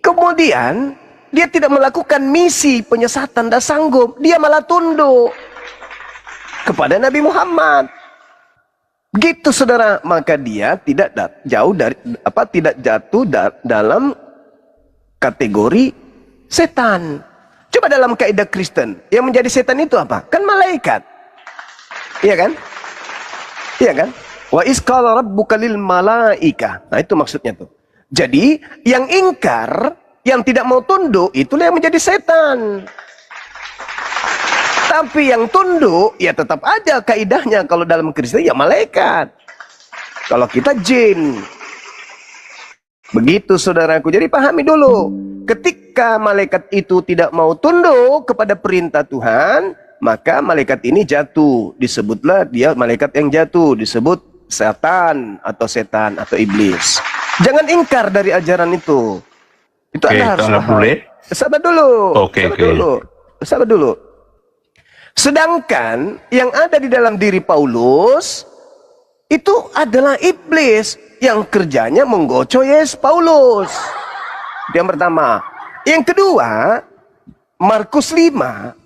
kemudian dia tidak melakukan misi penyesatan, tidak sanggup, dia malah tunduk kepada Nabi Muhammad. Begitu saudara, maka dia tidak tidak jatuh dalam kategori setan. Coba dalam kaidah Kristen, yang menjadi setan itu apa? Kan malaikat. Iya kan? Iya kan? Wa iz qala rabbuka lil malaika. Nah, itu maksudnya tuh. Jadi, yang ingkar, yang tidak mau tunduk, itulah yang menjadi setan. Tapi yang tunduk, ya tetap aja kaidahnya. Kalau dalam Kristen, ya malaikat. Kalau kita jin. Begitu saudaraku. Jadi pahami dulu. Ketika malaikat itu tidak mau tunduk kepada perintah Tuhan, maka malaikat ini jatuh. Disebutlah dia malaikat yang jatuh. Disebut setan atau iblis. Jangan ingkar dari ajaran itu. Itu Anda harus paham. Sabar dulu. Sabar dulu. Sedangkan yang ada di dalam diri Paulus itu adalah iblis yang kerjanya menggocoh Paulus. Yang pertama. Yang kedua, Markus 5,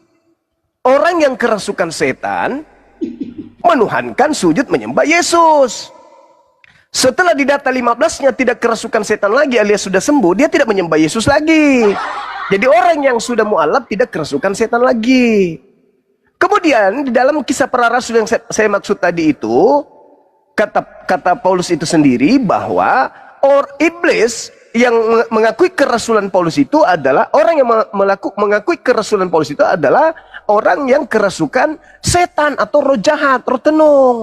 orang yang kerasukan setan menuhankan sujud menyembah Yesus. Setelah di data 15-nya tidak kerasukan setan lagi alias sudah sembuh, dia tidak menyembah Yesus lagi. Jadi orang yang sudah mu'alaf tidak kerasukan setan lagi. Kemudian di dalam kisah para rasul yang saya maksud tadi itu, kata Paulus itu sendiri bahwa iblis yang mengakui kerasulan Paulus itu adalah orang yang mengakui kerasulan Paulus itu adalah orang yang kerasukan setan atau roh jahat, roh tenung.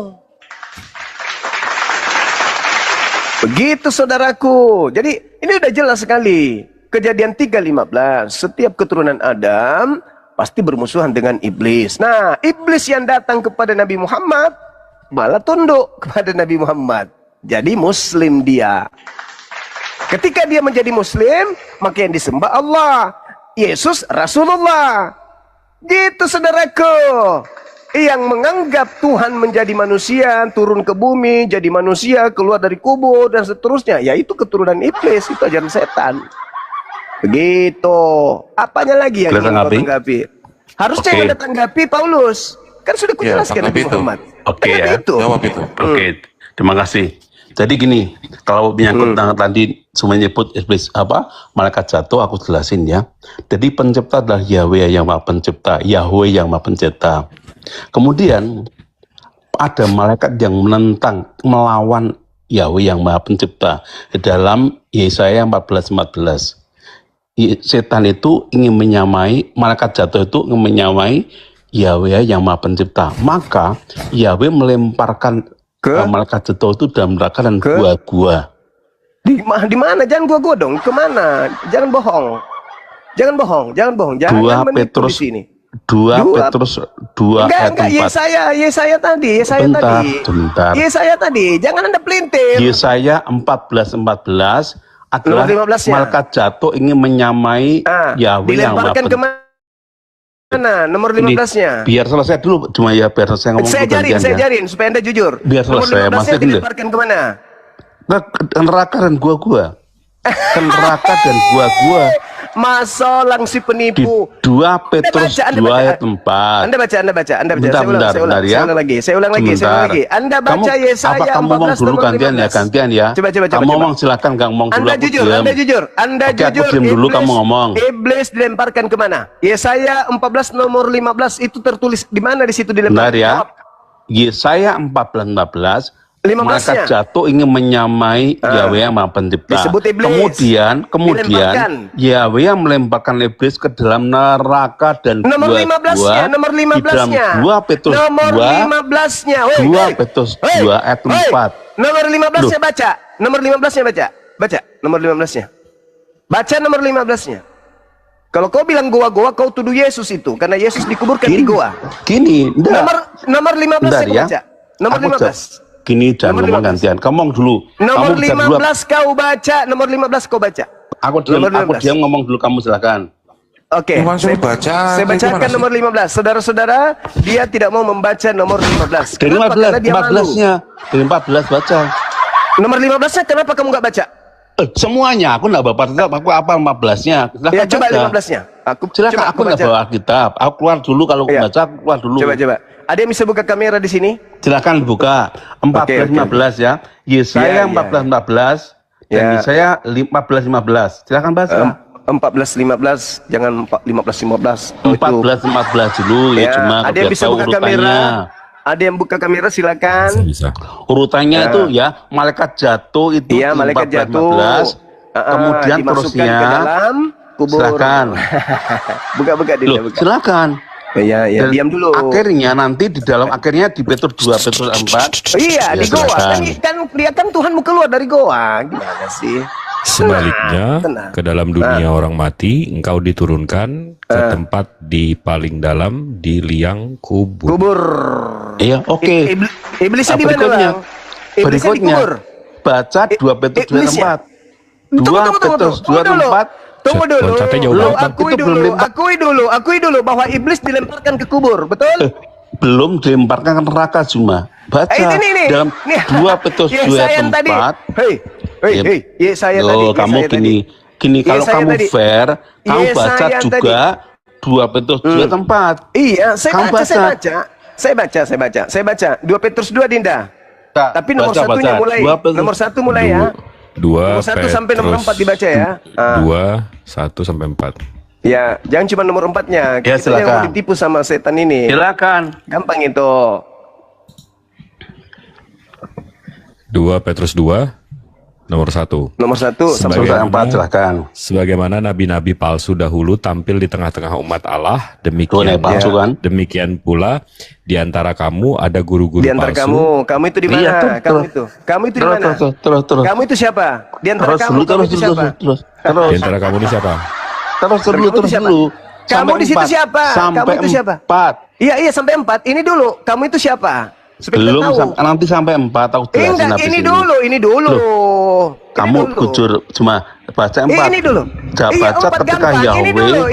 Begitu saudaraku. Jadi ini udah jelas sekali. Kejadian 3:15, setiap keturunan Adam pasti bermusuhan dengan iblis. Nah, iblis yang datang kepada Nabi Muhammad malah tunduk kepada Nabi Muhammad. Jadi muslim dia. Ketika dia menjadi muslim, maka yang disembah Allah, Yesus Rasulullah. Gitu saudaraku. Yang menganggap Tuhan menjadi manusia, turun ke bumi, jadi manusia, keluar dari kubur dan seterusnya, yaitu keturunan iblis, itu ajaran setan. Begitu. Apanya lagi yang ingin kau tanggapi? Harusnya yang Anda tanggapi Paulus. Kan sudah kujelaskan Nabi Muhammad. Oke ya. Jawab itu. Oke. Terima kasih. Jadi gini, kalau menyangkut tadi semuanya nyebut iblis malaikat jatuh, aku jelasin ya. Jadi pencipta adalah Yahweh yang Maha Pencipta, Yahweh yang Maha Pencipta. Kemudian ada malaikat yang menentang, melawan Yahweh yang Maha Pencipta. Di dalam Yesaya 14:14. Setan itu ingin menyamai, malaikat jatuh itu ingin menyamai Yahweh yang Maha Pencipta. Maka Yahweh melemparkan malaikat jatuh itu dalam neraka dan gua-gua. Di mana? Jangan gua-gua dong. Kemana? Jangan bohong. Jangan bohong. Jangan menipu di sini. 2 Petrus 2 ayat 4. Yesaya tadi. Bentar. Yesaya tadi. Jangan Anda pelintir. Yesaya 14:14 adalah malaikat jatuh ingin menyamai Yahweh yang Maha Pencipta. Mana nomor 15-nya? Biar selesai dulu, cuma ya biar saya ngomong. Saya jarin supaya Anda jujur. Biar selesai. Nomor 15-nya dilemparkan kemana? Neraka dan gua-gua. Neraka dan gua-gua. Masa langsung penipu. Di 2 Petrus 2 ayat 4. Anda baca. Bentar, ya. Saya ulang lagi. Anda baca Yesaya 14 dulu gantian ya. Coba. Kamu ngomong, silakan Kang ngomong dulu. Anda jujur. Aku diam dulu, kamu ngomong. Iblis dilemparkan kemana? Yesaya 14 nomor 15 itu tertulis di mana di situ dilemparkan? Bentar ya. Yesaya 14:15. Malaikat jatuh ingin menyamai Yahweh yang Maha Pencipta. Disebut iblis. Kemudian Yahweh yang melemparkan iblis ke dalam neraka dan nomor 15-nya. Di dalam 2 Petrus 2 ayat 4. Nomor 15-nya baca. Nomor 15-nya baca. Nomor 15-nya. Baca nomor 15-nya. Kalau kau bilang goa-goa, kau tuduh Yesus itu karena Yesus dikuburkan di goa. Nomor 15-nya baca. Nomor 15. Gini dan ngomong gantian. Kamu dulu. Nomor 15 kau baca. Nomor 15 kau baca. Aku diam ngomong dulu, kamu silakan. Oke. Saya bacakan nomor 15. Saudara-saudara, dia tidak mau membaca nomor 15. Dari 14-nya. Dari 14 baca. Nomor 15-nya kenapa kamu nggak baca? Semuanya, aku nggak bawa Alkitab, aku apa 14-nya. Silahkan Ya, coba baca. 15-nya. Silakan, coba aku nggak baca. bawa Alkitab. Aku keluar dulu kalau Iya. baca, aku keluar dulu. Coba. Ada yang bisa buka kamera di sini? Silakan buka 14-15 ya. Yesaya Iya, iya. 14-14 dan Ya. Yesaya 14-15. Silakan baca. 14-15, jangan 15-15. Oh, itu. 14-14 dulu ya, Ya, cuma ada yang biar bisa tahu buka urutannya. kamera? Ada yang buka kamera, silakan. Bisa. Urutannya Ya. itu ya, malaikat jatuh itu Iya, di malaikat 14-15. jatuh. Kemudian dimasukkan terusnya ke dalam kubur. silakan. Buka Dinda, Loh, buka. silakan. Ya, Dan diam dulu. Akhirnya nanti di dalam akhirnya di Petrus 2, Petrus 4. Iya, Ya, di goa. silakan. Kan dia kan Tuhan mau keluar dari goa. Gimana sih? Sebaliknya, Tenang. ke dalam dunia orang mati, engkau diturunkan ke tempat di paling dalam di liang kubur. Kubur. Iya, oke. Iblisnya di mana, Berikutnya. Bang? Iblisnya di Berikutnya. kubur. Baca 2 Petrus 2 Iblisnya. tempat. 2 Petrus 2 tempat. Tunggu dulu. Loncatnya jauh Lu banget. akui Itu belum dulu, lempar. akui dulu bahwa iblis dilemparkan ke kubur, betul? Belum dilemparkan ke neraka cuma. Baca Ini. dalam 2 Petrus 2 Yesaya yang tadi. tempat. Hei, saya tadi. Loh, kamu gini kalau Yesaya kamu tadi. fair, kamu Yesaya baca tadi. juga 2 Petrus 2 tempat. Iya, saya Kamu baca. Saya baca. 2 Petrus 2, Dinda. Tapi nomor Baca, satunya baca. mulai. 2 Petrus. Nomor 1 mulai ya. Dua Nomor 1 sampai nomor 4 dibaca ya. 2, 1 sampai 4. Ya, jangan cuma nomor 4-nya. Ya, Kita yang mau silakan. ditipu sama setan ini. Silakan. Gampang itu. 2 Petrus 2 nomor 1. Nomor 1 sampai Sebagai- 4 silakan. Sebagaimana nabi-nabi palsu dahulu tampil di tengah-tengah umat Allah, Tuh demikian nih palsu kan. demikian pula di antara kamu ada guru-guru di antara palsu. kamu itu di mana? Iya, tuh, Kamu terus. itu. Kamu itu di Terus, mana? terus. Kamu itu siapa? Di antara Terus kamu, dulu, kamu terus itu dulu, siapa? terus. Di antara kamu ini siapa? Terus Kamu dulu, itu terus siapa? dulu. Kamu Sampai di situ 4. siapa? Sampai Kamu itu siapa? 4. Iya, sampai 4. Ini dulu. Kamu itu siapa? Supaya kita Belum tahu. nanti sampai 4 aku jelasin Enggak, habis ini dulu. Ini kamu dulu. jujur cuma baca 4. Ini dulu. Baca Iya, 4 ketika gampang. Yahweh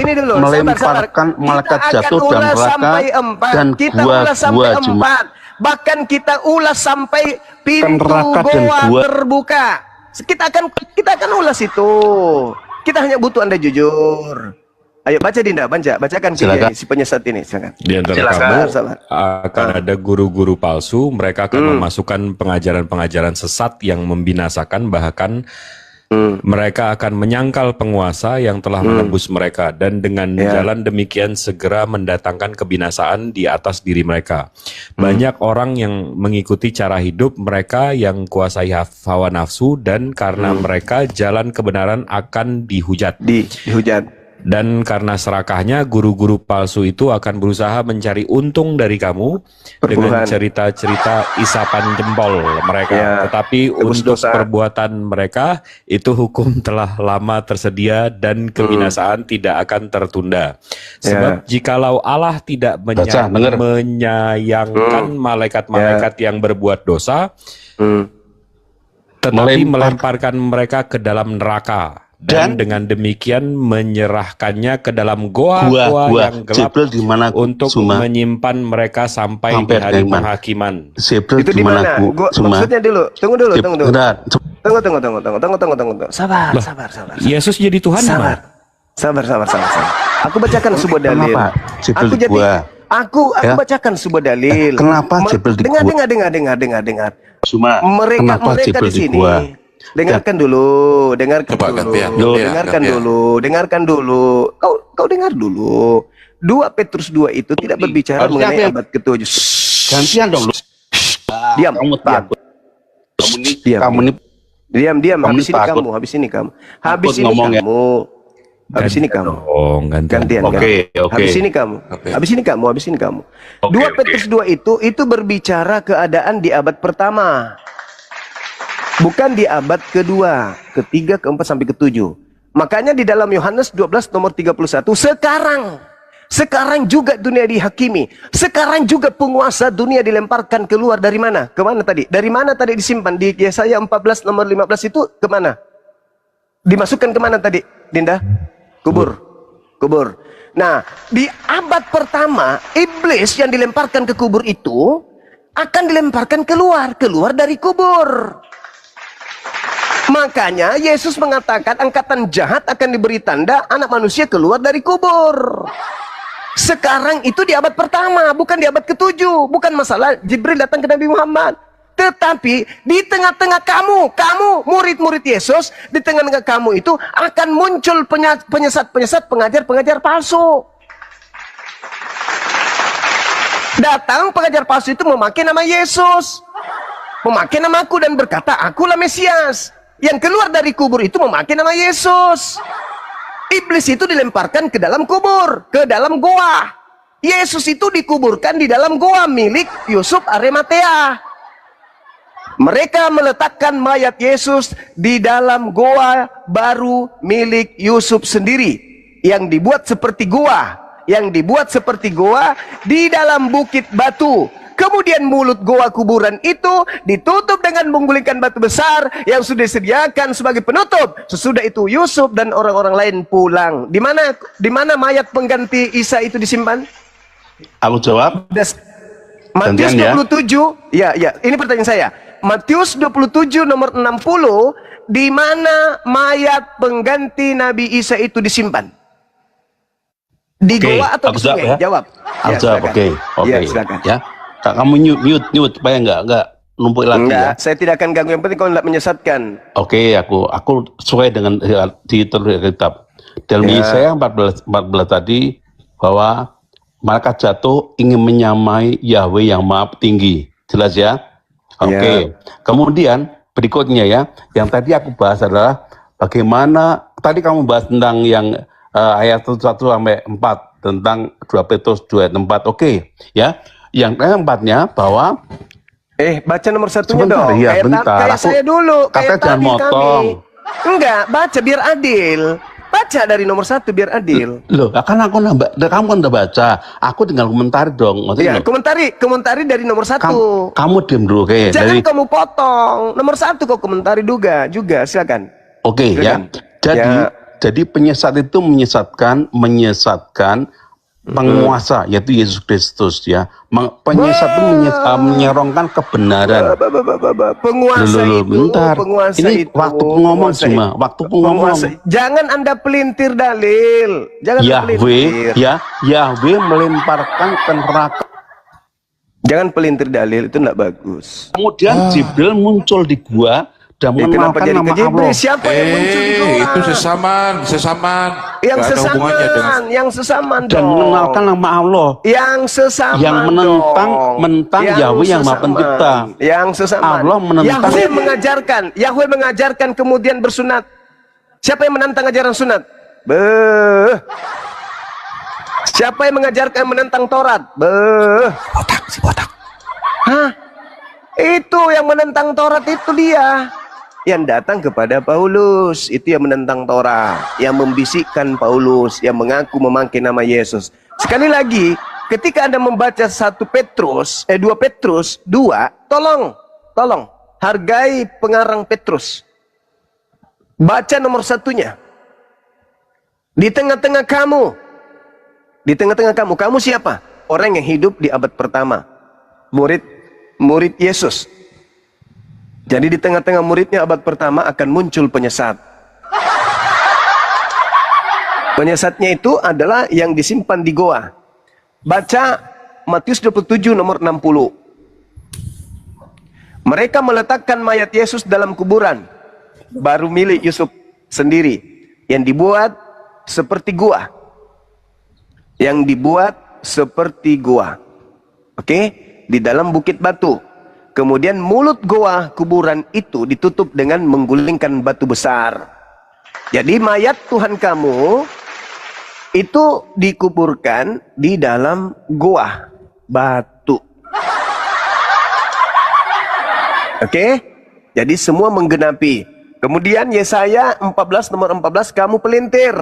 Ini dulu. melemparkan Sabar. malaikat Kita jatuh akan dan ulas neraka sampai 4. dan Kita ulas sampai gua cuma 4. Bahkan kita ulas sampai pintu neraka dan goa gua. terbuka. Kita akan ulas itu. Kita hanya butuh Anda jujur. Ayo baca Dinda, bacakan Silakan. si penyesat ini, silakan. Di antara Silakan. kamu Sabar. akan ada guru-guru palsu, mereka akan memasukkan pengajaran-pengajaran sesat yang membinasakan, bahkan mereka akan menyangkal penguasa yang telah menembus mereka, dan dengan jalan demikian segera mendatangkan kebinasaan di atas diri mereka. Banyak orang yang mengikuti cara hidup mereka yang kuasai hawa nafsu, dan karena mereka jalan kebenaran akan dihujat. Dihujat. Dan karena serakahnya, guru-guru palsu itu akan berusaha mencari untung dari kamu dengan Perpuluhan. cerita-cerita isapan jempol mereka. Ya, Tetapi tebus untuk dosa. perbuatan mereka, itu hukum telah lama tersedia dan kebinasaan tidak akan tertunda. Sebab jikalau Allah tidak Baca, denger. menyayangkan malaikat-malaikat yang berbuat dosa, tetapi melemparkan mereka ke dalam neraka. Dan dengan demikian menyerahkannya ke dalam goa-goa Gua, yang gelap Jibril di mana untuk cuma menyimpan mereka sampai di Sampai hari di mana? penghakiman. Jibril Itu di mana? cuma Maksudnya dulu. Tunggu dulu. Bentar. Tunggu. Sabar. Yesus jadi Tuhan di mana? Sabar. Aku bacakan sebuah dalil. Kenapa Jibril di gua? Aku Ya. bacakan sebuah dalil. Kenapa Jibril di gua? Dengar. Cuma Mereka Jibril di sini. gua? Dengarkan dulu. Coba gantian. Dengarkan dulu. Kau dengar dulu. 2 Petrus 2 itu tidak berbicara Harusnya mengenai apa ya? abad ke-7. Gantian dong lu. Diam. Kamu takut. Kamu ini Diam. kamu ini Diam. Kamu Habis ini takut. kamu. Habis ini kamu. Habis Takut ini ngomong ya? kamu. Habis ini kamu. Oh, gantian. Gantian. Oke. Habis ini kamu. Oke. Habis ini kamu. Oke, 2 oke. Petrus 2 itu berbicara keadaan di abad pertama. Bukan di abad kedua, ketiga, keempat sampai ketujuh. Makanya di dalam Yohanes 12 nomor 31, sekarang juga dunia dihakimi. Sekarang juga penguasa dunia dilemparkan keluar dari mana? Kemana tadi? Dari mana tadi disimpan? Di Yesaya 14 nomor 15 itu kemana? Dimasukkan kemana tadi, Dinda? Kubur. Nah, di abad pertama, iblis yang dilemparkan ke kubur itu akan dilemparkan keluar dari kubur. Makanya Yesus mengatakan angkatan jahat akan diberi tanda anak manusia keluar dari kubur. Sekarang itu di abad pertama, bukan di abad ke-7. Bukan masalah Jibril datang ke Nabi Muhammad. Tetapi di tengah-tengah kamu murid-murid Yesus, di tengah-tengah kamu itu akan muncul penyesat-penyesat, pengajar-pengajar palsu. Datang pengajar palsu itu memakai nama Yesus, memakai namaku dan berkata, akulah Mesias. Yang keluar dari kubur itu memakai nama Yesus. Iblis itu dilemparkan ke dalam kubur, ke dalam goa. Yesus itu dikuburkan di dalam goa milik Yusuf Arimatea. Mereka meletakkan mayat Yesus di dalam goa baru milik Yusuf sendiri, yang dibuat seperti goa, di dalam bukit batu. Kemudian mulut goa kuburan itu ditutup dengan menggulingkan batu besar yang sudah disediakan sebagai penutup. Sesudah itu Yusuf dan orang-orang lain pulang. Di mana mayat pengganti Isa itu disimpan? Aku jawab. Matius 27. Ya, ini pertanyaan saya. Matius 27 nomor 60, di mana mayat pengganti Nabi Isa itu disimpan? Di goa atau di sungai? Jawab. Aku jawab. Oke. Ya, silakan. Ya. Kamu mute supaya nggak numpuk lagi. Enggak, ya. saya tidak akan ganggu, yang penting kau tidak menyesatkan. Oke, aku sesuai dengan di kitab. Dalam Yesaya 14 tadi bahwa malaikat jatuh ingin menyamai Yahweh yang Maha Tinggi. Jelas ya? Oke. Kemudian berikutnya ya, yang tadi aku bahas adalah bagaimana tadi kamu bahas tentang yang ayat 1 sampai 4 tentang 2 Petrus 2 ayat 4. Oke, ya. Yang keempatnya bahwa baca nomor satunya sebentar, dong. Ya, kayak bentar. saya dulu, kayak jangan motong. Enggak, baca biar adil. Baca dari nomor 1 biar adil. Loh, kan aku nambah, kamu kan udah baca. Aku tinggal komentari dong. Iya, komentari dari nomor 1. Kamu diam dulu, oke. Jangan kamu potong. Nomor 1 kau komentari juga, silakan. Oke, ya. Jadi penyesat itu menyesatkan penguasa, yaitu Yesus Kristus ya. Penyesat itu menyerongkan kebenaran. Penguasa Ini waktu ngomong cuma, waktu ngomong. Jangan Anda pelintir dalil. Jangan pelintir. Yahweh melemparkan ke neraka. Jangan pelintir dalil, itu enggak bagus. Kemudian Jibril muncul di gua dan mengenalkan nama Allah. Siapa yang muncul di gua? Itu sesaman. Yang sesaman dan mengenalkan nama Allah. Yang sesaman. Yang menentang Yahweh yang Maha Pencipta. Yang sesaman. Allah menentang. Yahweh mengajarkan kemudian bersunat. Siapa yang menentang ajaran sunat? Siapa yang mengajarkan menentang Taurat? Si botak. Hah? Itu yang menentang Taurat itu dia. Yang datang kepada Paulus, itu yang menentang Taurat, yang membisikkan Paulus, yang mengaku memakai nama Yesus. Sekali lagi, ketika Anda membaca 2 Petrus 2, tolong hargai pengarang Petrus. Baca nomor 1-nya. Di tengah-tengah kamu siapa? Orang yang hidup di abad pertama. Murid Yesus. Jadi di tengah-tengah muridnya abad pertama akan muncul penyesat. Penyesatnya itu adalah yang disimpan di goa. Baca Matius 27 nomor 60. Mereka meletakkan mayat Yesus dalam kuburan baru milik Yusuf sendiri, yang dibuat seperti goa. Oke? Di dalam bukit batu. Kemudian mulut goa kuburan itu ditutup dengan menggulingkan batu besar. Jadi mayat Tuhan kamu itu dikuburkan di dalam goa batu. Oke? Jadi semua menggenapi. Kemudian Yesaya 14 nomor 14, kamu pelintir.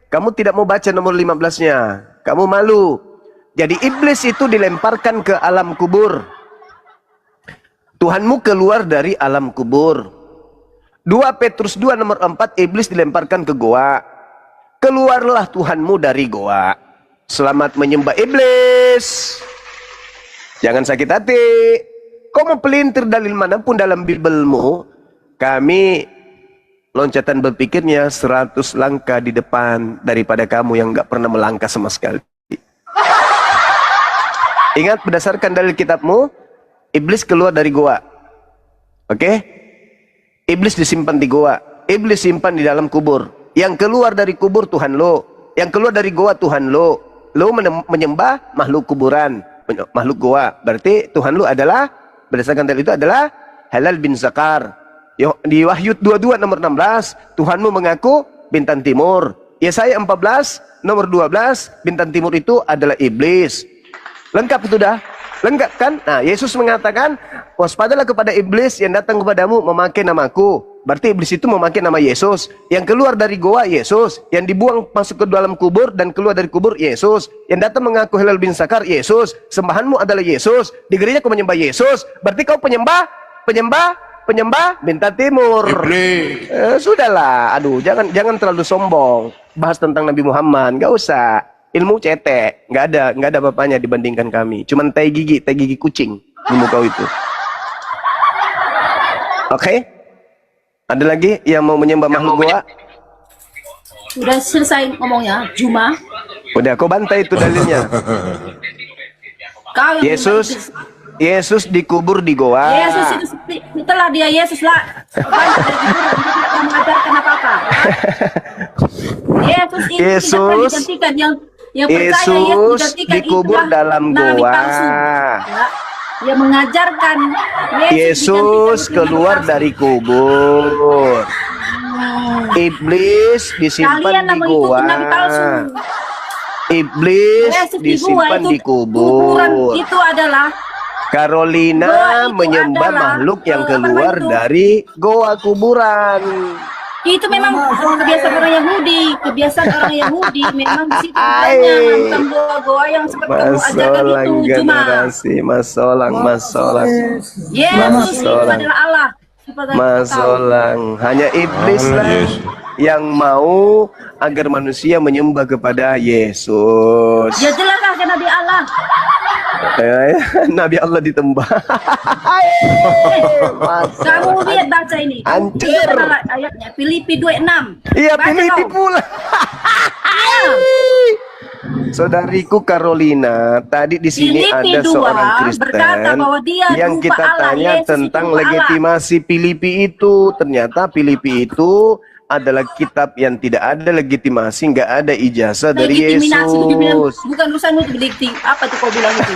Kamu tidak mau baca nomor 15-nya. Kamu malu. Jadi iblis itu dilemparkan ke alam kubur. Tuhanmu keluar dari alam kubur. 2 Petrus 2 nomor 4, iblis dilemparkan ke goa. Keluarlah Tuhanmu dari goa. Selamat menyembah iblis. Jangan sakit hati. Kau mau pelintir dalil manapun dalam Bibelmu, kami loncatan berpikirnya 100 langkah di depan daripada kamu yang nggak pernah melangkah sama sekali. Ingat, berdasarkan dalil kitabmu, iblis keluar dari goa. Oke? Iblis disimpan di goa. Iblis simpan di dalam kubur. Yang keluar dari kubur Tuhan lo. Yang keluar dari goa Tuhan lo. Lo menyembah makhluk kuburan, makhluk goa. Berarti Tuhan lo adalah, berdasarkan dalil itu adalah Halal bin Zakar. Di Wahyu 22 nomor 16, Tuhanmu mengaku bintang timur. Yesaya 14 nomor 12, bintang timur itu adalah iblis. Lengkap itu dah. Lengkap kan? Nah, Yesus mengatakan, waspadalah kepada iblis yang datang kepadamu memakai namaku. Berarti iblis itu memakai nama Yesus. Yang keluar dari goa Yesus, yang dibuang masuk ke dalam kubur dan keluar dari kubur Yesus. Yang datang mengaku Halal bin Zakar Yesus. Sembahanmu adalah Yesus. Di gereja kau menyembah Yesus. Berarti kau penyembah bintang timur. Sudahlah, aduh, jangan terlalu sombong. Bahas tentang Nabi Muhammad, nggak usah. Ilmu cetek, nggak ada apa-apanya dibandingkan kami. Cuman tai gigi kucing ilmu kau itu. Oke? Ada lagi yang mau menyembah makhluk goa? Udah selesai ngomongnya, Juma. Udah, kau bantai itu dalilnya. Kau yang Yesus dikubur di goa. Yesus itu itulah dia Yesus lah. Bukan mengajarkan apa-apa. Yesus itu tidak digantikan yang percaya Yesus dikubur dalam goa. Ya. Yang mengajarkan Yesus keluar dari kubur. Iblis disimpan di goa. Iblis disimpan di kubur. Itu adalah Carolina menyembah makhluk yang keluar dari goa kuburan. Itu memang kebiasaan orang Yahudi, memang di situ adanya bukan goa yang seperti kamu ajarkan itu. Cuma Masolang. Yesus itu adalah Allah. Masolang, hanya iblis lah yang mau agar manusia menyembah kepada Yesus. Ya jelas lah karena dia Allah. Nabi Allah ditembak. Kamu lihat baca ini. Hancur. Ayatnya Filipi 2:6. Iya, Filipi pula. Saudariku Carolina, tadi di sini Filipi ada 2 seorang berkata Kristen bahwa dia yang rupa kita Allah, tanya Yesus tentang itu rupa legitimasi Filipi itu. Ternyata Filipi itu adalah kitab yang tidak ada legitimasi, nggak ada ijazah dari Legitimasi itu dibilang, Yesus. bukan urusan itu bukti. Apa tuh kau bilang itu?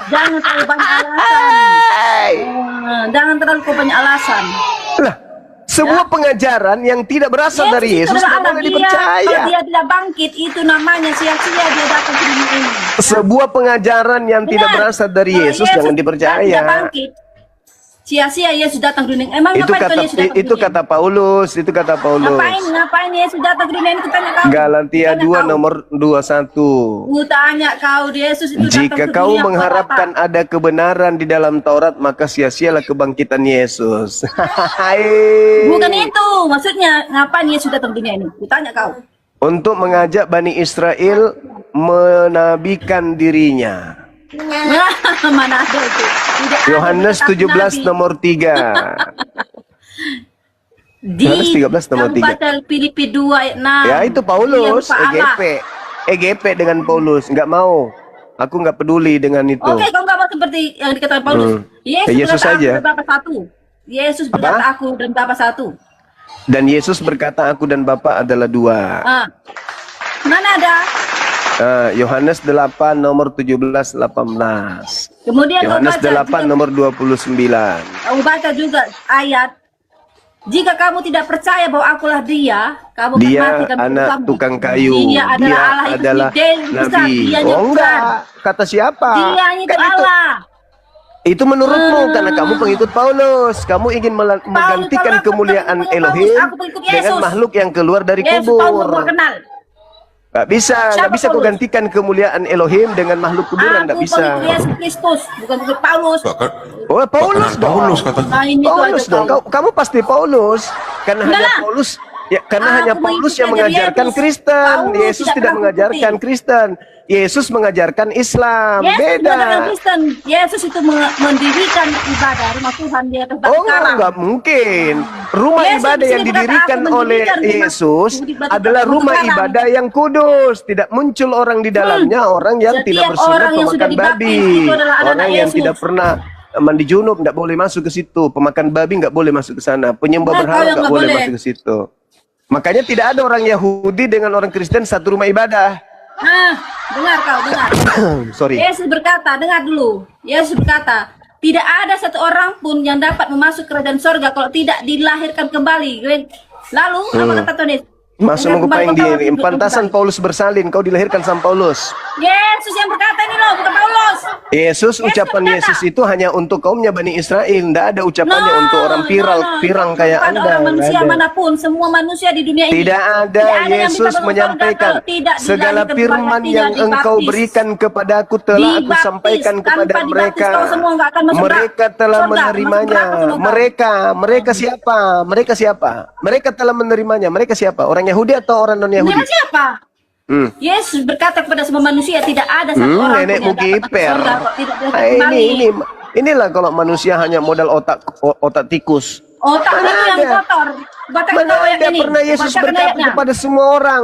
Jangan terlalu banyak alasan. Jangan terlalu kau banyak alasan. Lah, sebuah pengajaran yang tidak berasal dari Yesus tidak boleh dipercaya. Kalau dia tidak bangkit, itu namanya sia-sia dia datang ke dunia ini. Sebuah pengajaran yang tidak berasal dari Kalau Yesus jangan tidak dipercaya. bangkit, sia-sia Yesus datang ke dunia. Emang Itu ngapain kata Yesus datang ke itu dunia? kata Paulus, itu kata Paulus. Ngapain Yesus datang ke dunia ini? Kutanya kau. Galatia Kutanya 2 kau. nomor 21. Kutanya kau, Yesus itu datang Jika ke kau dunia buat mengharapkan apa? ada kebenaran di dalam Taurat, maka sia-sialah kebangkitan Yesus. Bukan itu, maksudnya ngapain Yesus datang ke dunia ini? Kutanya kau. Untuk mengajak Bani Israel menabikan dirinya. Mana ada itu? Tidak ada Yohanes kitab 17 Nabi. nomor 3. Yohanes 13 nomor Kamu 3. baca Filipi 2 ayat 6. Ya itu Paulus, Dia rupa Allah. EGP dengan Paulus, nggak mau. Aku nggak peduli dengan itu. Oke, kau nggak mau seperti yang dikatakan Paulus. Yesus berkata, saja. Aku dan Bapa satu. Yesus berkata aku dan Bapa satu. Dan Yesus berkata aku dan Bapa adalah dua. Mana ada? Yohanes 8 nomor 17-18. Kemudian kau Yohanes baca 8 juga, nomor 29. kau baca juga ayat. Jika kamu tidak percaya bahwa akulah dia, kamu akan Dia mati dan anak bersamanya. tukang kayu. Dia adalah Allah itu adalah sendiri, besar. nabi. Dianya Oh besar. enggak, kata siapa? Dia itu Kan Allah. itu menurutmu karena kamu pengikut Paulus. Kamu ingin menggantikan kalau aku kemuliaan pengikut Paulus, Elohim aku pengikut dengan Yesus. makhluk yang keluar dari Yesus Paulus kubur. gua kenal. Gak bisa, Siapa gak bisa kau Paulus? gantikan kemuliaan Elohim dengan makhluk kuburan, gak Aku bisa. pengikut Yesus Kristus, bukan pengikut Paulus. Oh, Paulus dong. Paulus kata. Nah, ini tuh Paulus ada dong. kau. Kamu pasti Paulus. Karena Enggak hanya lah. Paulus Ya, karena hanya Aku Paulus mengikuti yang ajaran mengajarkan Yesus. Kristen. Paulus Yesus tidak pernah mengajarkan mengikuti. Kristen. Yesus mengajarkan Islam. Yesus Beda. mengajarkan Kristen. Yesus itu mendirikan ibadah rumah Tuhan di atas batu Oh, karang. enggak mungkin. Rumah Yesus ibadah di yang sini berkata, didirikan "Aku oleh mendirikan rumah Yesus di batu adalah karang." rumah ibadah yang kudus. Tidak muncul orang di dalamnya, orang yang Setiap tidak bersunat orang yang sudah pemakan dibaptis, babi. itu adalah anak-anak Orang yang Yesus. tidak pernah mandi junub tidak boleh masuk ke situ. Pemakan babi nggak boleh masuk ke sana. Penyembah Nah, kau berhala yang nggak nggak boleh boleh. masuk ke situ. Makanya tidak ada orang Yahudi dengan orang Kristen satu rumah ibadah. Nah, dengar kau, dengar. Sorry. Yesus berkata, dengar dulu. Yesus berkata, tidak ada satu orang pun yang dapat memasuki kerajaan sorga kalau tidak dilahirkan kembali. Lalu, apa kata Tuhan Yesus? Masa Dengar mengupaya kembali, diri. kembali. Pantasan Paulus bersalin. Kau dilahirkan sama Paulus. Yesus yang berkata ini loh, bukan Paulus. Yesus, ucapan berkata. Yesus itu hanya untuk kaumnya Bani Israel. Tidak ada ucapannya untuk orang pirang kayak Kepada Anda. orang Nggak manusia ada. manapun, semua manusia di dunia ini. Tidak ada. yang Yesus bisa masuk surga menyampaikan kalau tidak segala dilahirkan firman kembali, yang tidak engkau dibaptis. berikan kepadaku telah aku Dibaptis. sampaikan kepada Tanpa mereka. dibaptis, kau semua nggak akan masuk Mereka telah surga. menerimanya. Masuk neraka semua kau. Mereka siapa? Mereka siapa? Mereka telah menerimanya. Mereka siapa? Orang Yahudi atau orang non Yahudi? Dengan siapa? Yesus berkata kepada semua manusia, tidak ada satu orang Nenek pun yang dapat masuk Mukiper. surga kalau tidak dilahirkan Ah, kembali. inilah kalau manusia hanya modal otak tikus. Otak Mana itu yang ada? kotor. Bacakan Mana kau ayat ada ini. pernah Yesus Bacakan berkata ayatnya. kepada semua orang,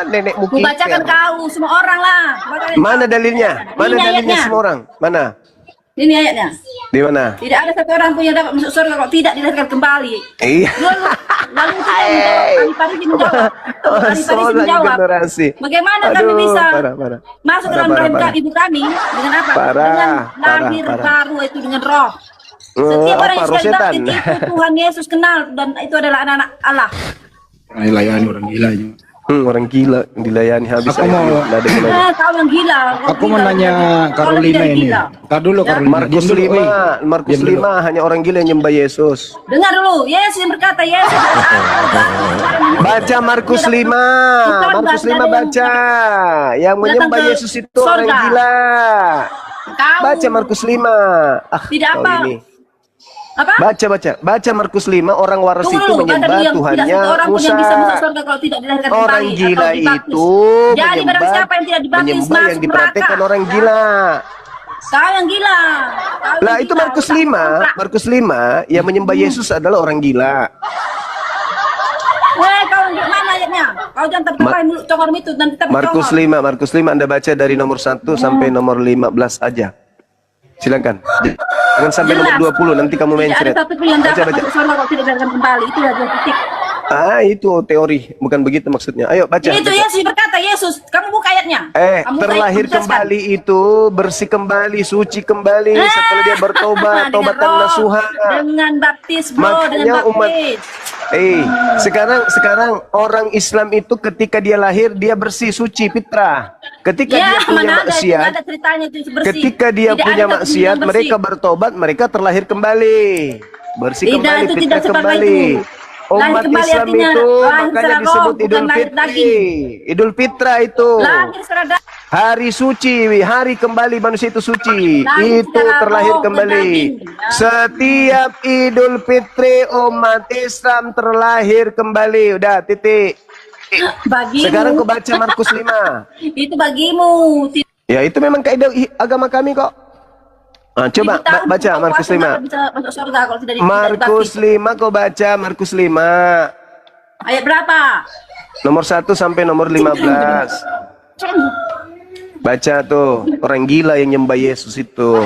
nenek Ku bacakan Mukiper. kau semua orang lah. Bacakan. Mana dalilnya? Mana Ini dalilnya ayatnya. semua orang? Mana? Ini ayatnya. Di mana? Tidak ada satu orang pun yang dapat masuk surga kalau tidak dilahirkan kembali. Iya. Lalu kita menjawab, Ahli Farisi menjawab. Ahli Farisi Soal menjawab. generasi. Bagaimana Aduh, kami bisa parah. masuk ke Parah, dalam rahim parah. ibu kami dengan apa? Parah, Dengan parah, lahir parah. baru itu dengan roh. Setiap orang yang apa, sudah rosetan? dibaptis itu Tuhan Yesus kenal dan itu adalah anak-anak Allah. Layani orang gila ini. Orang gila dilayani habis. Aku mau- Nggak ada gunanya. Kau yang gila. kau Aku mau gila. nanya Kau Carolina lebih dari ini. gila. Tar dulu Carolina. Markus Diam dulu, 5, Diam dulu. hanya orang gila yang nyembah Yesus. Dengar dulu, Yesus yang berkata, Yesus. Baca Markus 5. Markus 5 baca. Yang menyembah ke Yesus itu orang sorga. gila. Kau Baca Markus 5. Tidak kau apa. ini. Apa? Baca Markus 5. Orang waras Tunggu itu dulu, kata menyembah dulu yang tidak Tuhannya satu orang pun yang bisa masuk Musa. surga kalau tidak dilahirkan Orang kembali gila atau dibaptis. itu Jadi barang menyembah, siapa yang tidak dibaptis menyembah yang masuk diperhatikan neraka. orang gila. Kau yang gila. Kau yang Lah itu gila, Markus otak 5, kontrak. Markus 5 yang menyembah Yesus adalah orang gila. Kau yang mana ayatnya? Kau jangan terpakai mulut congormu itu nanti kita Markus 5 Anda baca dari nomor 1 sampai nomor 15 aja. Silakan. Jangan sampai nomor 20 nanti kamu Tidak mencret. ada satu pun yang dapat Baca. masuk surga kalau tidak dilahirkan kembali. Itu adalah titik. Itu teori, bukan begitu maksudnya. Ayo baca. Itu baca. Yesus berkata, Yesus, kamu buka ayatnya. Kamu buka Terlahir ayat, kembali itu bersih kembali, suci kembali setelah dia bertobat, dengan tobatan roh, nasuha. dengan baptis, bro, Makanya dengan umat baptis. sekarang orang Islam itu ketika dia lahir dia bersih, suci, fitrah. Ketika Ya, dia punya mana ada itu, maksiat, nggak ada ceritanya itu bersih. ketika dia Tidak punya ada maksiat, yang bersih. mereka bertobat, mereka terlahir kembali, bersih Tidak, kembali, itu fitrah tidak seperti kembali. itu. Lahir Umat kembali Islam artinya itu lahir makanya secara roh, disebut bukan Idul lahir Fitri. daging. Idul Fitrah itu. Lahir secara daging. Hari suci, hari kembali manusia itu suci. Lahir Itu secara terlahir roh, bukan kembali. daging. Setiap Idul Fitri umat Islam terlahir kembali. Udah, titik. Bagimu. Sekarang kau baca Markus 5. Itu bagimu. Ya, itu memang kaidah agama kami kok. Coba baca Markus 5. Bisa masuk surga kalau tidak Markus dibaptis. 5 kau baca Markus 5. Ayat berapa? Nomor 1 sampai nomor 15. Baca tuh, orang gila yang nyembah Yesus itu.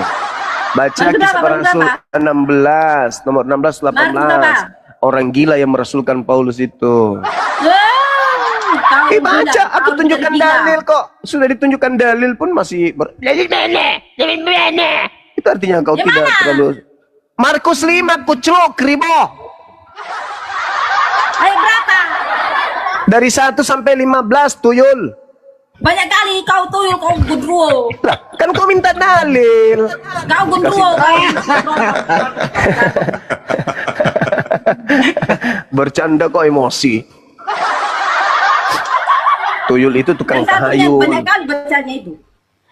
Baca Markus kisah berapa? para rasul 16, nomor 16 Markus berapa? 18. Orang gila yang merasulkan Paulus itu. Kau gila, Baca, aku kau tunjukkan gila. dalil kok. Sudah ditunjukkan dalil pun masih dalil mana? Itu artinya kau Yang tidak mana? terlalu. Markus 5 kucluk ribo. Ayat berapa? Dari 1 sampai 15 tuyul. Banyak kali kau tuyul, kau gundrul. Lah, kan kau minta dalil. Kau gundrul, kau. Bercanda kok emosi. Tuyul itu tukang Yang satunya tahayul. banyak kali bacanya itu.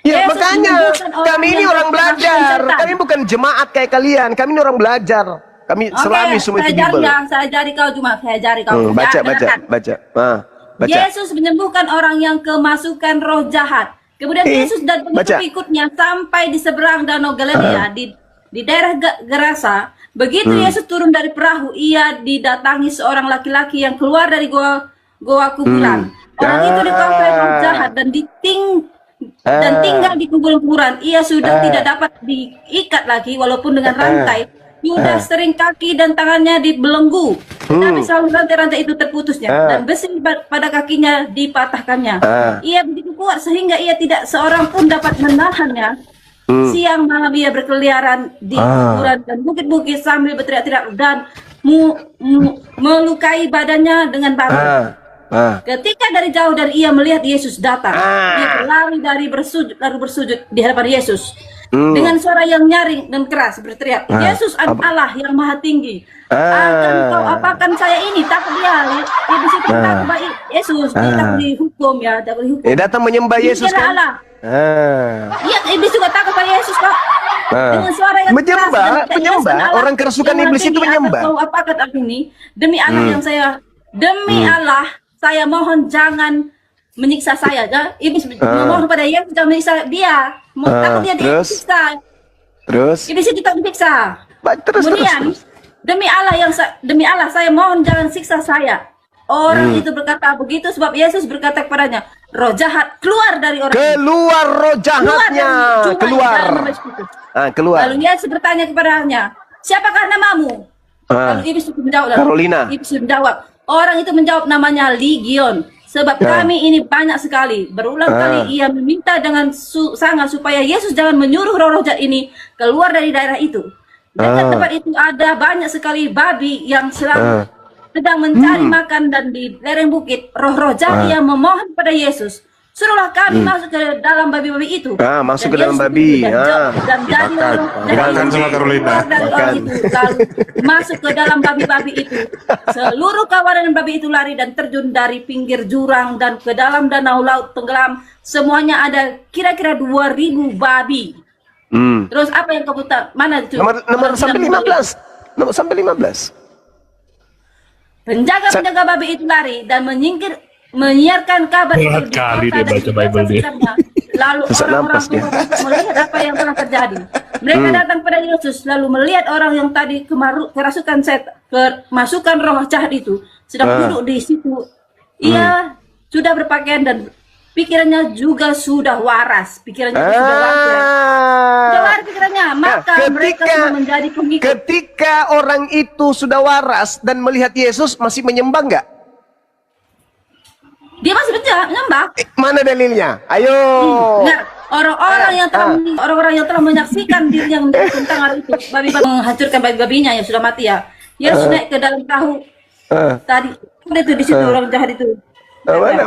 Ya Yesus makanya menunjukkan orang kami ini yang orang tidak belajar. setan. Kami bukan jemaat kayak kalian. Kami ini orang belajar. Kami Oke, selami semua saya itu ajari Bible. ya, saya ajari kau cuma, saya ajari kau. Ya, Baca. dengarkan. Baca. Yesus menyembuhkan orang yang kemasukan roh jahat. Kemudian Yesus dan baca. pengikut-pengikutnya sampai di seberang Danau Galilea di daerah Gerasa. Begitu Yesus turun dari perahu, ia didatangi seorang laki-laki yang keluar dari goa kuburan. Orang itu dikuasai roh jahat dan tinggal di kuburan. Ia sudah tidak dapat diikat lagi walaupun dengan rantai. Sudah sering kaki dan tangannya dibelenggu, tetapi selalu rantai-rantai itu terputusnya dan besi pada kakinya dipatahkannya. Ia begitu kuat sehingga ia tidak seorang pun dapat menahannya. Siang malam ia berkeliaran di kuburan dan bukit-bukit sambil berteriak-teriak dan melukai badannya dengan batu. Ketika dari jauh dan ia melihat Yesus datang, ia berlari lalu bersujud di hadapan Yesus. Dengan suara yang nyaring dan keras berteriak, Yesus Allah yang maha tinggi, akan kau apakan saya ini? Takut dia, di situ takut baik Yesus, dia takut dihukum ya, takut dihukum. Datang menyembah Yesus kan? Allah. Iya, iblis juga takut pada Yesus Pak. Dengan suara yang menyembah, keras, orang kerasukan iblis itu menyembah. Kau apakan aku ini? Demi Allah demi Allah, saya mohon jangan menyiksa saya. Iblis memohon pada Yesus jangan menyiksa dia. Takut dia disiksa. Terus? Iblis itu tak disiksa. Kemudian demi Allah saya mohon jangan siksa saya. Orang itu berkata begitu sebab Yesus berkata kepadanya, roh jahat keluar dari orang ini. Keluar roh jahatnya. Keluar. Lalu Yesus bertanya kepadanya, siapakah namamu? Lalu iblis itu menjawab. Carolina. Iblis menjawab. Orang itu menjawab namanya Legion. Sebab kami ini banyak sekali. Berulang kali ia meminta dengan sangat supaya Yesus jangan menyuruh roh-roh jahat ini keluar dari daerah itu. Dekat tempat itu ada banyak sekali babi yang sedang mencari makan dan di lereng bukit roh-roh jahat yang memohon pada Yesus, suruhlah kami masuk ke dalam babi-babi itu. Masuk ke dalam babi. Dan jadi Makan sama Carolina. dari orang itu lalu masuk ke dalam babi-babi itu. Seluruh kawanan babi itu lari dan terjun dari pinggir jurang dan ke dalam danau laut tenggelam. Semuanya ada kira-kira 2.000 babi. Terus apa yang kau putar? Mana itu? Nomor sampai 15. Nomor sampai 15. Penjaga-penjaga babi itu lari dan menyiarkan kabar itu di kali kota dia baca dan Bible dia. sekitarnya. Lalu Sesak orang-orang nafas dia. melihat apa yang telah terjadi. Mereka datang pada Yesus lalu melihat orang yang tadi kemasukan roh jahat itu sedang duduk di situ. Ia sudah berpakaian dan pikirannya juga sudah waras. Sudah waras pikirannya. Maka mereka semua menjadi pengikut. Ketika orang itu sudah waras dan melihat Yesus, masih menyembah nggak? Dia masih menyembah. Mana dalilnya? Ayo. Nah, orang-orang yang telah menyaksikan dirinya menjadi tentang itu, babi-babi menghancurkan babi-babinya yang sudah mati ya. Yesus naik ke dalam perahu. Tadi ada itu di situ orang jahat itu. Mana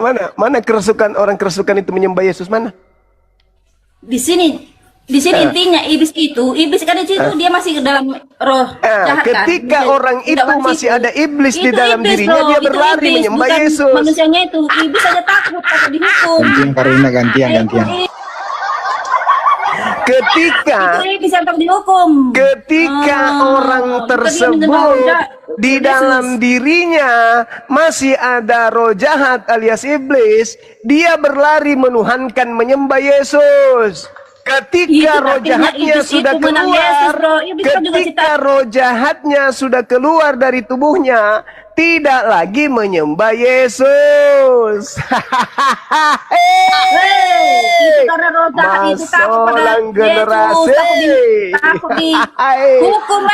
orang kerasukan itu menyembah Yesus mana? Di sini intinya iblis kan di situ dia masih ke dalam roh jahat kan. Ketika orang itu masih ada iblis di dalam dirinya, dia berlari menyembah Yesus. Manusianya itu iblis saja takut dihukum. Gantian Carolina, gantian. Ketika itu iblis yang takut dihukum. Ketika orang tersebut di dalam dirinya masih ada roh jahat alias iblis, dia berlari menuhankan menyembah Yesus. Ketika roh jahatnya sudah keluar, ketika roh jahatnya sudah keluar dari tubuhnya, tidak lagi menyembah Yesus. Itu karena roh jahat itu takut pada Yesus, takut dihukum,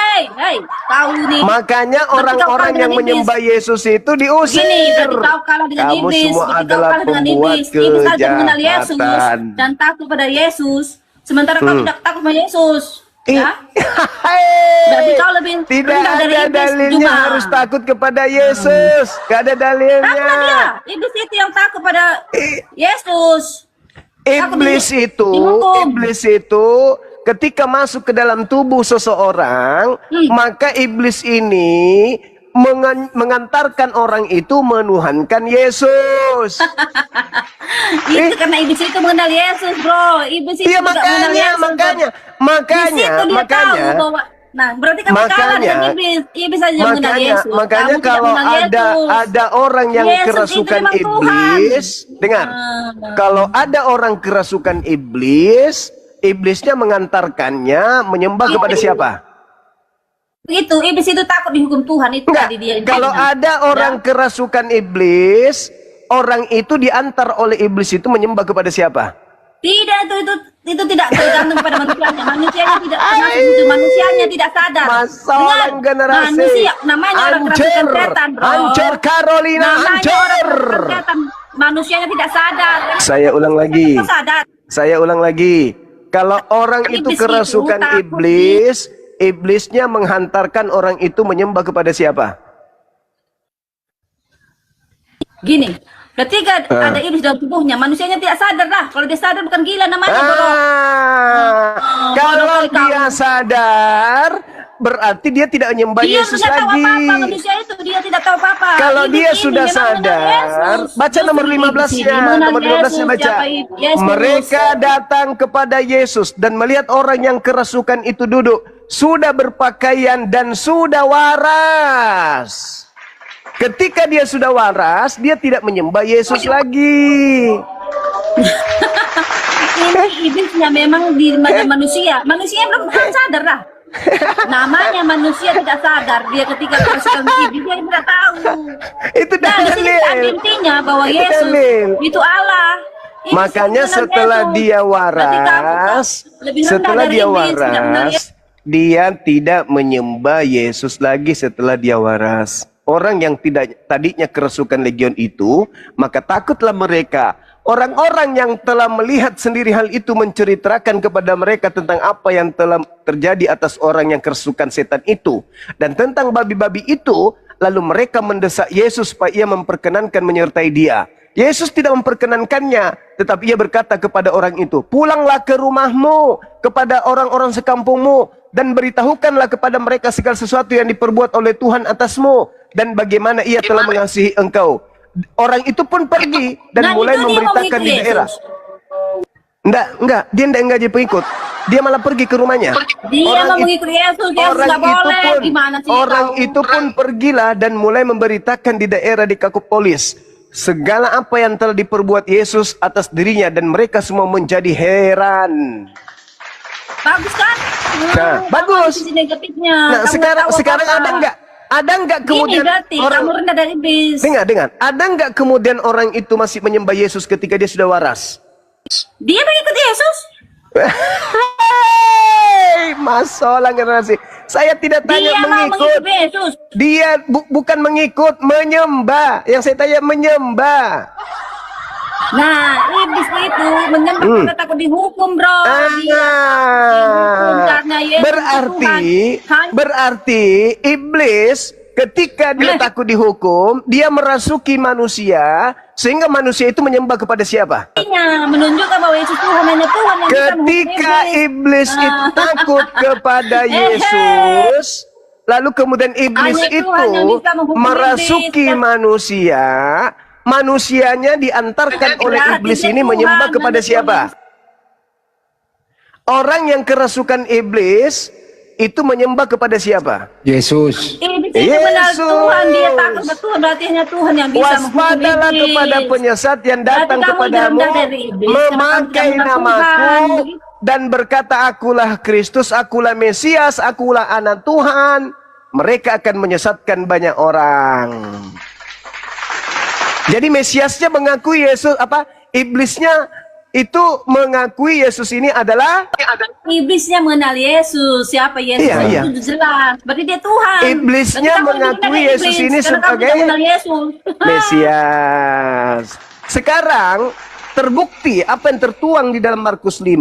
tahu nih. Makanya orang-orang yang menyembah Yesus itu diusir. Gini, berarti kau kalah dengan Kamu iblis. semua Berarti kau adalah kalah dengan pembuat iblis. Iblis saja mengenal Yesus kejahatan. dan takut pada Yesus. Sementara kau tidak takut pada Yesus. Ya? Berarti kau lebih tidak rendah dari ada iblis dalilnya juga. harus takut kepada Yesus. Gak ada dalilnya. Takutlah dia. Iblis itu yang takut pada Yesus. Iblis itu ketika masuk ke dalam tubuh seseorang, maka iblis ini mengantarkan orang itu menuhankan Yesus. Itu karena iblis itu mengenal Yesus, bro. Iblis itu Iya, juga mengenal Yesus. makanya Di situ dia tahu bahwa Nah, berarti kamu kalah dengan iblis. Iblis saja mengenal Yesus. Makanya Kamu tidak kalau mengenal Yesus. ada orang yang Yesus itu kerasukan memang iblis, dengar. Nah. Kalau ada orang kerasukan iblis, iblisnya mengantarkannya menyembah kepada siapa? Itu iblis itu takut dihukum Tuhan itu Enggak. tadi dia. Kalau ada orang kerasukan iblis, orang itu diantar oleh iblis itu menyembah kepada siapa? Tidak, itu tidak tergantung pada manusianya. Manusianya tidak termasuk itu. Manusianya tidak sadar. Masalah Dengar, generasi. Manusia, namanya orang kerasukan setan, bro. Hancur Carolina, Namanya hancur. orang kerasukan setan. Manusianya tidak sadar. Saya ulang lagi. Kok sadar? Saya ulang lagi. Kalau orang itu Iblis itu kerasukan takut iblis, iblisnya menghantarkan orang itu menyembah kepada siapa? Gini, ketika ada iblis dalam tubuhnya, manusianya tidak sadar lah. Kalau dia sadar bukan gila namanya, bro. Kalau bodoh kali dia kamu. sadar, berarti dia tidak menyembah Dia Yesus tidak tahu lagi. apa-apa, manusia itu dia tidak tahu apa-apa. Kalau Iblis dia ini sudah memang mengenal sadar, Yesus. baca Justru nomor iblis 15-nya. ini mengenal Nomor 15-nya Yesus, baca. siapa Yesus. Mereka datang kepada Yesus dan melihat orang yang kerasukan itu duduk, sudah berpakaian dan sudah waras. Ketika dia sudah waras, dia tidak menyembah Yesus lagi. Ini iblisnya memang di manusia. Manusia belum sadar lah. Namanya manusia tidak sadar. Dia ketika kerasukan iblis dia tidak tahu. Itu Nah, di sini ada intinya bahwa Itu Yesus dalil. itu Allah. Iblis Makanya mengenal setelah Yesus. dia Berarti kamu waras, lebih rendah setelah dari dia iblis, tidak mengenal waras, dia tidak menyembah Yesus lagi setelah dia waras. Orang yang tidak tadinya kerasukan legion itu, maka takutlah mereka. Orang-orang yang telah melihat sendiri hal itu menceritakan kepada mereka tentang apa yang telah terjadi atas orang yang kerasukan setan itu. Dan tentang babi-babi itu, lalu mereka mendesak Yesus supaya ia memperkenankan menyertai dia. Yesus tidak memperkenankannya, tetapi ia berkata kepada orang itu, pulanglah ke rumahmu, kepada orang-orang sekampungmu, dan beritahukanlah kepada mereka segala sesuatu yang diperbuat oleh Tuhan atasmu, dan bagaimana ia telah mengasihi engkau. Orang itu pun pergi dan Nah, mulai itu dia memberitakan di mengikuti daerah. Yesus. Enggak, dia enggak jadi pengikut. Dia malah pergi ke rumahnya. Dia mau mengikuti Yesus, Yesus nggak boleh. Gimana sih orang kau? itu pun pergilah dan mulai memberitakan di daerah Dekapolis segala apa yang telah diperbuat Yesus atas dirinya, dan mereka semua menjadi heran. Bagus kan? Nah, bagus. Sisi negatifnya. Nah, Kamu sekarang nggak tahu sekarang apa-apa. ada enggak Gini kemudian berarti kamu rendah dari iblis. dengar, ada enggak kemudian orang itu masih menyembah Yesus ketika dia sudah waras? Dia mengikuti Yesus. Hei, masalah generasi. Saya tidak tanya Dia mau mengikut. mengikuti Yesus. Dia bukan mengikut, menyembah. Yang saya tanya menyembah. Nah, iblis itu menyembah karena takut dihukum, bro. Dia dihukum karena Yesus Tuhan. Berarti iblis ketika dia takut dihukum, dia merasuki manusia sehingga manusia itu menyembah kepada siapa? Artinya menunjukkan bahwa Yesus Tuhan hanya Tuhan yang bisa menghukum Ketika iblis itu takut kepada Yesus, lalu kemudian iblis Hanya Tuhan itu yang bisa menghukum merasuki iblis. manusia, manusianya diantarkan oleh Berarti iblis dia ini Tuhan, menyembah kepada hanya siapa? Tuhan. Orang yang kerasukan iblis itu menyembah kepada siapa? Yesus. Iblis itu benar Yesus. Tuhan, dia takut ke Tuhan, berarti hanya Tuhan yang bisa menghukum Waspadalah iblis. kepada penyesat yang datang Berarti kamu kepadamu rendah dari iblis, memakai karena kamu tidak namaku mengenal Tuhan. dan berkata akulah Kristus, akulah Mesias, akulah anak Tuhan. Mereka akan menyesatkan banyak orang. Jadi Mesiasnya mengakui Yesus, iblisnya itu mengakui Yesus ini adalah Iblisnya mengenal Yesus, siapa Yesus Iya, itu jelas. Berarti dia Tuhan. Iblisnya Berarti kamu lebih mengakui rendah dari Yesus iblis, ini karena kamu sebagai tidak mengenal Yesus. Mesias. Sekarang terbukti apa yang tertuang di dalam Markus 5,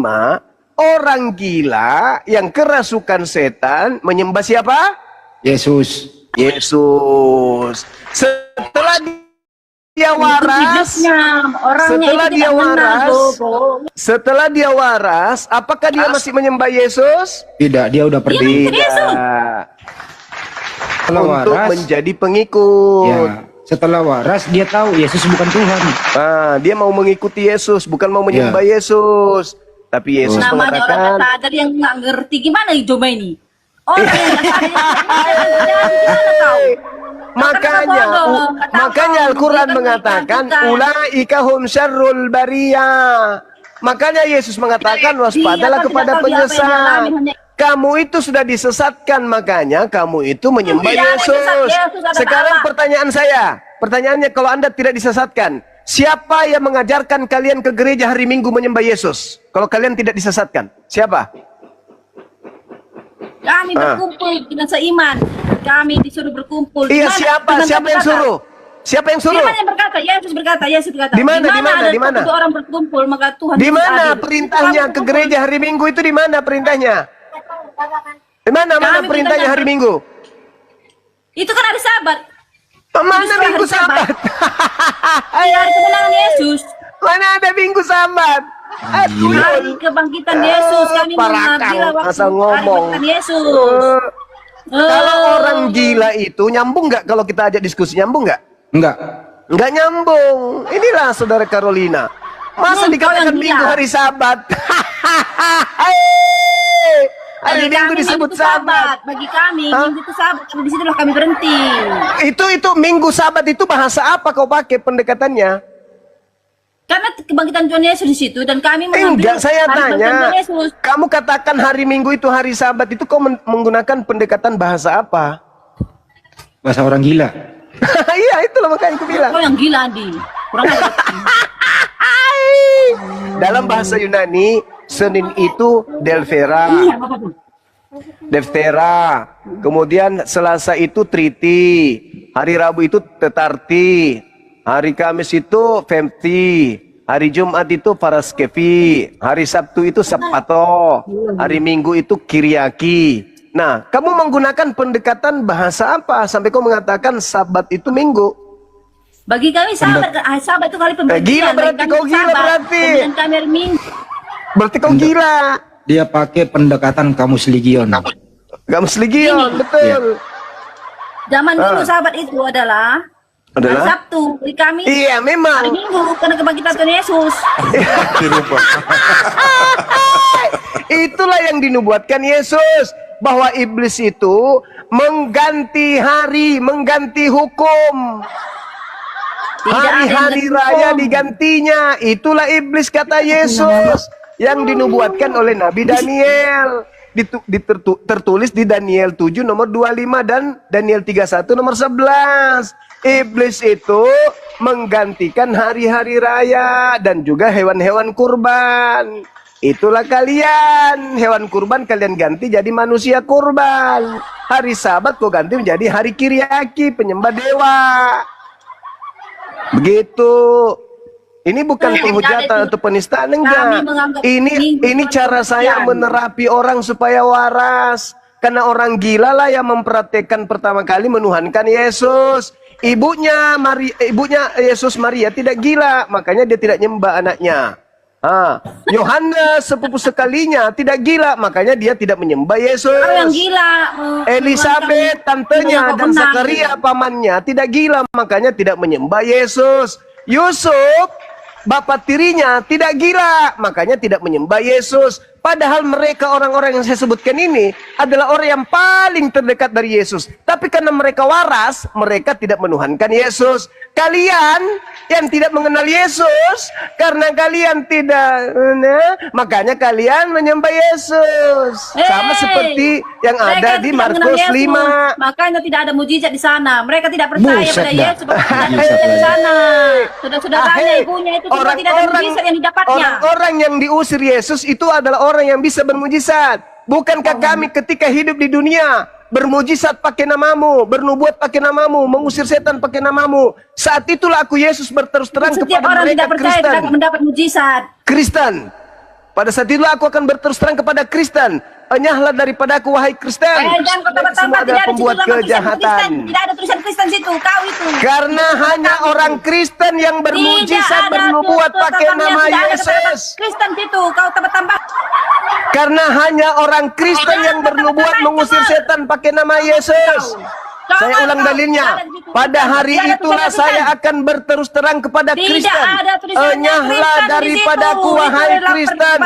orang gila yang kerasukan setan menyembah siapa? Yesus. Yesus. Setelah dia waras, setelah dia waras, apakah dia masih menyembah Yesus? Tidak, dia udah pergi. Tidak. Setelah Untuk waras, menjadi pengikut. ya, setelah waras dia tahu Yesus bukan Tuhan. Nah, dia mau mengikuti Yesus, bukan mau menyembah Yesus. Tapi Yesus Namanya orang mengatakan, tak sadar yang nggak ngerti gimana hidupnya ini. Orang yang nggak sadar gimana tahu? Makanya makanya Al-Quran mengatakan ulaika hum syarrul bariyah. Makanya Yesus mengatakan waspadalah kepada penyesat. Kamu itu sudah disesatkan, makanya kamu itu menyembah Yesus. Sekarang pertanyaannya kalau Anda tidak disesatkan, siapa yang mengajarkan kalian ke gereja hari Minggu menyembah Yesus? Kalau kalian tidak disesatkan, siapa? Kami berkumpul dengan seiman. Kami disuruh berkumpul. Iya, siapa? Siapa yang suruh? Siapa yang suruh? Siapa yang berkata? Yesus berkata. Di mana? Di mana? Orang berkumpul, maka Tuhan Di Yesus mana hadir. perintahnya ke gereja hari Minggu itu, di mana perintahnya? Di mana perintahnya hari Minggu? Itu kan hari Sabat. Mana Justru Minggu hari Sabat. Sabat? Iya, hari kemenangan Yesus. Mana ada Minggu Sabat? Hari kebangkitan Yesus. Kami parakang, mengambil waktu asal hari ngomong. kebangkitan Yesus. Kalau orang gila itu nyambung nggak kalau kita ajak diskusi, nyambung nggak? Enggak. Nggak nyambung. Inilah saudara Carolina. Masa Kau dikatakan yang gila. Minggu hari Sabat? Hari Bagi Minggu kami, disebut Minggu itu Sabat. Bagi kami, Hah? Minggu itu Sabat. Karena disitulah kami berhenti. Itu Minggu Sabat itu bahasa apa kau pakai pendekatannya? Karena kebangkitan Tuhan Yesus di situ dan kami mengambil Enggak, saya hari tanya. kebangkitan Tuhan Yesus. Kamu katakan hari Minggu itu hari Sabat itu kau menggunakan pendekatan bahasa apa? Bahasa orang gila. Iya, itulah makanya aku bilang. Kau yang gila, Andi. Kurang ajar. Dalam bahasa Yunani, Senin itu Delphera. Deftera. Kemudian Selasa itu Triti. Hari Rabu itu Tetarti. Hari Kamis itu Femti. Hari Jumat itu Paraskevi. Hari Sabtu itu Sapato. Hari Minggu itu Kiriaki. Nah, kamu menggunakan pendekatan bahasa apa sampai kau mengatakan Sabat itu Minggu? Bagi kami Sabat, Sabat itu kali pemberian. Gila berarti, kau gila berarti. Kemudian kami hari Minggu. Berarti kau gila. Dia pakai pendekatan kamus legion. Kamus Legion, betul. Zaman dulu Sabat itu adalah hari Sabtu. Bagi kami Iya, hari memang. Minggu karena kebangkitan Tuhan Yesus. Itulah yang dinubuatkan Yesus, bahwa iblis itu mengganti hari, mengganti hukum. Tidak ada yang Hari-hari ganti raya hukum. digantinya. Itulah iblis kata Yesus yang dinubuatkan oleh Nabi Daniel. Tertulis di Daniel 7 nomor 25 dan Daniel 31 nomor 11. Iblis itu menggantikan hari-hari raya dan juga hewan-hewan kurban. Itulah kalian, hewan kurban kalian ganti jadi manusia kurban. Hari Sabat kau ganti menjadi hari Kiriaki, penyembah dewa. Begitu. Ini bukan penghujatan atau penistaan, enggak. Ini cara saya menerapi orang supaya waras. Karena orang gila lah yang mempraktekkan pertama kali menuhankan Yesus. Ibunya Yesus Maria tidak gila, makanya dia tidak nyembah anaknya. Yohanes sepupu sekalinya tidak gila, makanya dia tidak menyembah Yesus. Kau yang gila. Elizabeth tantenya dan Zakaria pamannya tidak gila, makanya tidak menyembah Yesus. Yusuf bapak tirinya tidak gila, makanya tidak menyembah Yesus. Padahal mereka orang-orang yang saya sebutkan ini adalah orang yang paling terdekat dari Yesus. Tapi karena mereka waras, mereka tidak menuhankan Yesus. Kalian yang tidak mengenal Yesus, karena kalian tidak, makanya kalian menyembah Yesus. Sama seperti yang ada di Markus 5. Makanya tidak ada mujizat di sana. Mereka tidak percaya Buset pada dah. Yesus. Tidak percaya di sana. Saudara-saudaranya, ibunya itu semua tidak ada mujizat yang didapatnya. Orang-orang yang diusir Yesus itu adalah orang yang bisa bermujizat. Bukankah kami ketika hidup di dunia bermujizat pakai namamu, bernubuat pakai namamu, mengusir setan pakai namamu? Saat itulah aku Yesus berterus terang Setiap kepada orang mereka tidak percaya Kristen. tidak mendapat mujizat. Kristen. Pada saat itulah aku akan berterus terang kepada Kristen. Enyahlah daripada aku, wahai Kristen. Jangan kau tambah-tambah, Semua tidak adalah ada pembuat tulisan Kristen. kejahatan. Tidak ada tulisan Kristen situ. Kau itu. Karena hanya orang Kristen yang bermujizat bernubuat pakai nama Yesus. Kristen situ. Kau tambah-tambah. Karena hanya orang Kristen yang bernubuat mengusir setan pakai nama Yesus. Saya ulang dalilnya. Pada hari itulah saya akan berterus terang kepada Kristen. Enyahlah daripadaku, wahai Kristen.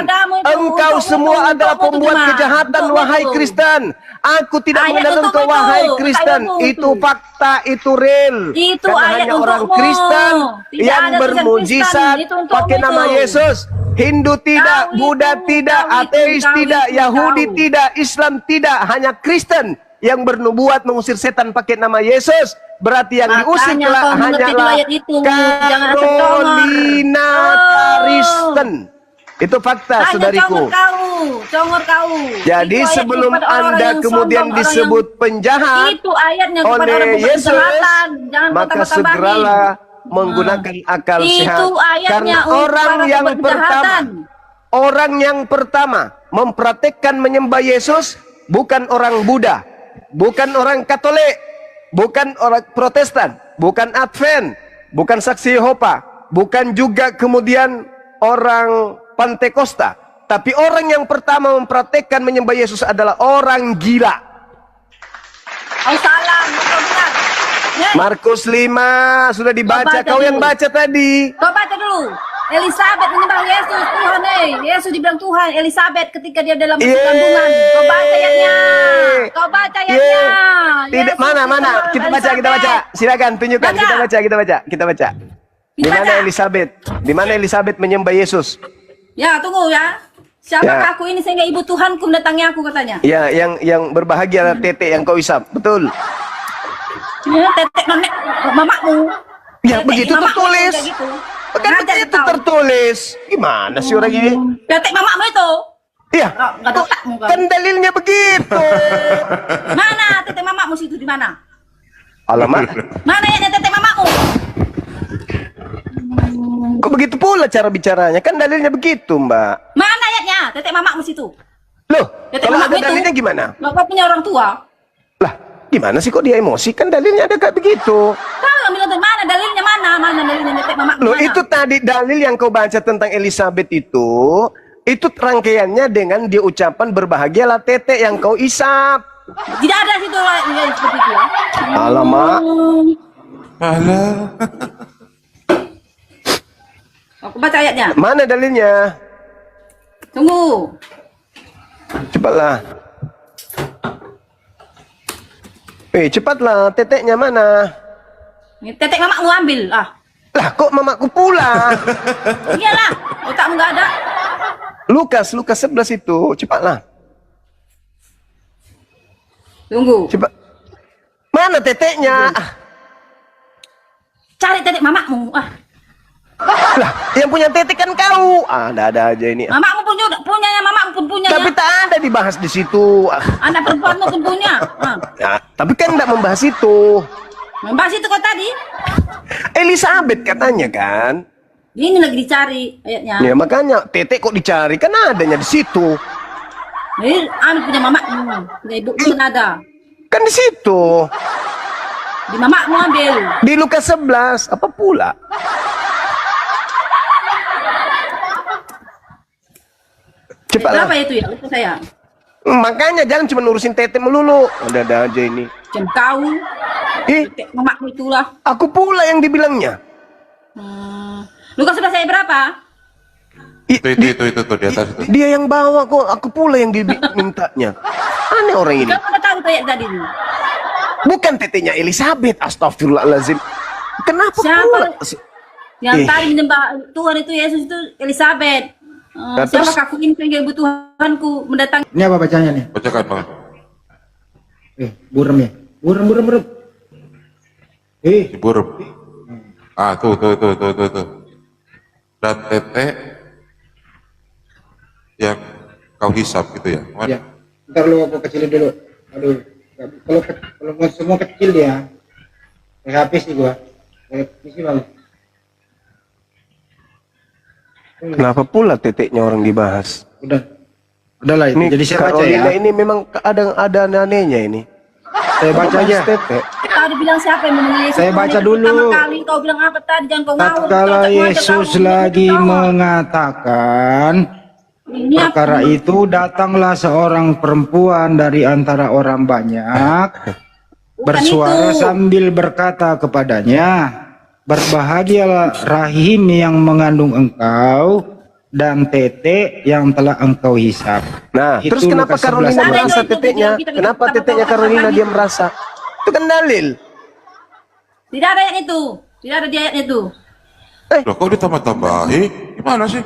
Engkau semua adalah pembuat kejahatan, wahai Kristen. Aku tidak Ayat mengenal untukmu engkau wahai itu. Kristen. Ayatmu Itu itu. fakta, itu real. Itu Karena ayat hanya orang untukmu. Kristen Tidak yang ada tulisan bermujizat Kristen. Itu untukmu pakai nama itu. Yesus. Hindu tidak, Kau Buddha itu, tidak, kau itu, ateis kau tidak, itu, Yahudi kau. tidak, Islam tidak, hanya Kristen yang bernubuat mengusir setan pakai nama Yesus. Berarti yang diusir Makanya kau mengerti dulu hanyalah ayat itu. Jangan asal dongor. Carolina Kristen. Itu fakta, Hanya saudariku. congor kau. Jadi Itu ayat sebelum kepada orang-orang Anda yang kemudian sombong, orang disebut penjahat itu ayatnya kepada oleh orang pembuat Yesus, kejahatan. Jangan kau maka tambah-tambahin. segeralah menggunakan akal Itu sehat. ayatnya Karena untuk orang para yang pembuat kejahatan. orang yang pertama mempraktekkan menyembah Yesus bukan orang Buddha, bukan orang Katolik, bukan orang Protestan, bukan Advent, bukan Saksi Yehova, bukan juga kemudian orang Pantekosta, tapi orang yang pertama mempraktekkan menyembah Yesus adalah orang gila. Oh salah, betul benar. Ya, Markus 5 sudah dibaca, Baca kau yang dulu. baca tadi. kau baca dulu. Elizabeth menyembah Yesus, Tuhan Yesus dibilang Tuhan, Elizabeth ketika dia dalam Yeay. kandungan. Kau baca ayatnya. Kau baca ayatnya. Yeay. Tidak, Yesus mana Tuhan, kita baca, Elizabeth. silakan tunjukkan. Baca. Kita baca. Di mana Baca. Elizabeth? Di mana Elizabeth menyembah Yesus? Ya, tunggu ya. Siapakah Ya. aku ini sehingga ibu Tuhanku mendatangi aku katanya. Ya, yang berbahagia tetek yang kau isap. Betul. Ya, tetek nenek mamamu. Ya, Tetek begitu mamamu tertulis. kayak gitu. Kan Ngajar begitu kau. tertulis. Gimana sih orang ini? Tetek mamamu itu. Iya. Oh, nggak ada otakmu kau. Kan dalilnya begitu. Mana tetek mamamu situ di mana? Alamak. Mana ayatnya tetek mamamu? Kok begitu pula cara bicaranya? Kan dalilnya begitu, Mbak. Mana ayatnya tetek mamamu situ? Loh, Tetek kalau ada mamamu itu. dalilnya gimana? Nggak kau punya orang tua. Lah, gimana sih kok dia emosi? Kan dalilnya ada kayak begitu. Kau bilang tuh, mana dalilnya mana? Mana dalilnya tetek mamamu? Loh, mana? itu tadi dalil yang kau baca tentang Elizabeth itu rangkaiannya dengan dia ucapan berbahagialah tetek yang kau isap. Tidak ada situ ayatnya seperti itu ya. Alamak. Alah. Aku baca ayatnya. Mana dalilnya? Tunggu. Cepatlah. Cepatlah, teteknya mana? Ini tetek mamamu ambil. Ah. Lah, kok mamaku pula? Iyalah, otakmu nggak ada. Lukas 11 itu, cepatlah. Tunggu. Cepat. Mana teteknya? Cari tetek mamamu. Ah. Lah, yang punya tetek kan kau. Ada aja ini. Mamamu punyanya, mamamu pun punya Tapi ya. tak ada dibahas di situ. Anak perempuanmu pun punya. Ah. Ya, tapi kan tidak membahas itu. Membahas itu kau tadi. Elizabeth katanya kan. Ini lagi dicari ayatnya. Ya makanya tetek kok dicari kan adanya di situ. Ini ambil punya mamamu. Punya ibu pun ada. Kan di situ. Di mamamu ambil. Di Lukas 11 apa pula? Cepatlah. Berapa itu ya? Itu saya. Makanya jangan cuma ngurusin tetek melulu. Ada aja ini. Jam kau. Tetek mamamu itulah. Aku pula yang dibilangnya. Lukas 11 ayat berapa? Itu di atas itu. Dia yang bawa kok, aku pula yang dimintanya. Aneh orang ini. Kamu udah tahu tuh ayat tadi itu. Bukan tetenya Elizabeth, astagfirullahaladzim. Kenapa Siapa? pula? Yang Eh. tadi menyembah Tuhan itu Yesus itu Elizabeth. Nah, Siapakah terus? aku ini sehingga ibu Tuhanku mendatangi? Ini apa bacanya nih? Bacakan bang. Burem ya. Burem. Burem. Tuh. Dan tetek yang kau hisap gitu ya. Wan? Ya. Ntar lu aku kecilin dulu. Aduh. Kalau mau semua kecil ya. Habis nih gua. Misi bang. Kenapa pula teteknya orang dibahas? Udahlah itu. Ini Jadi saya baca Carolina ya. ini memang ada anehnya ini. Saya baca aja. Tetek. Tadi bilang siapa yang memilih Yesus? Saya Tuhan baca itu dulu. Pertama kali kau bilang apa tadi? Jangan kau ngawur. Tatkala Kau Yesus ngawur, lagi kau ngawur. mengatakan Ini apa? perkara itu, datanglah seorang perempuan dari antara orang banyak bersuara itu. sambil berkata kepadanya, berbahagialah rahim yang mengandung engkau dan tete yang telah engkau hisap. Nah, Itu terus kenapa Lukas 11 Carolina ayat. merasa Itu teteknya? kita Kenapa tahu teteknya apa Carolina lagi. dia merasa? Itu kan dalil. Tidak ada ayat itu. Tidak ada di ayat itu. Loh, kok ditambah-tambahi? Gimana sih?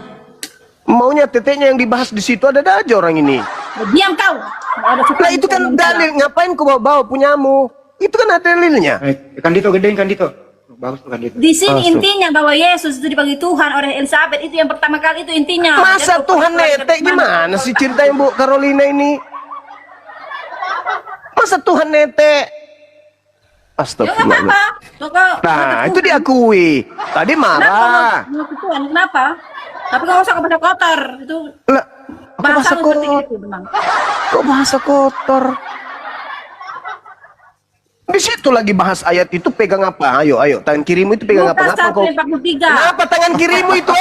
Maunya teteknya yang dibahas di situ ada aja orang ini. Diam kau. Nggak ada Nah itu kan dalil, ngapain kau bawa punyamu? Itu kan ada dalilnya. Kan Dito gedein kan Dito. Bagus tuh kan Dito. Di sini Masuk. intinya bahwa Yesus itu dipanggil Tuhan oleh Elizabeth, itu yang pertama kali, itu intinya. Masa Jadi, Tuhan kalau- netek gimana sih ceritanya Bu Carolina ini? Masa Tuhan netek? Ya nggak Astagfirullah. apa-apa. Kau- Nah, kau- itu diakui. Tadi Kenapa marah. menurut Tuhan? Kenapa? Tapi kalau usah kepada kotor, itu Lah, apa bahasa bahasa seperti kotor? itu memang. Kok bahasa kotor? Di situ lagi bahas ayat itu pegang apa? Ayo, ayo, tangan kirimu itu pegang apa? Lukas Ngapa 1 kau? ayat 43. Kenapa tangan kirimu itu?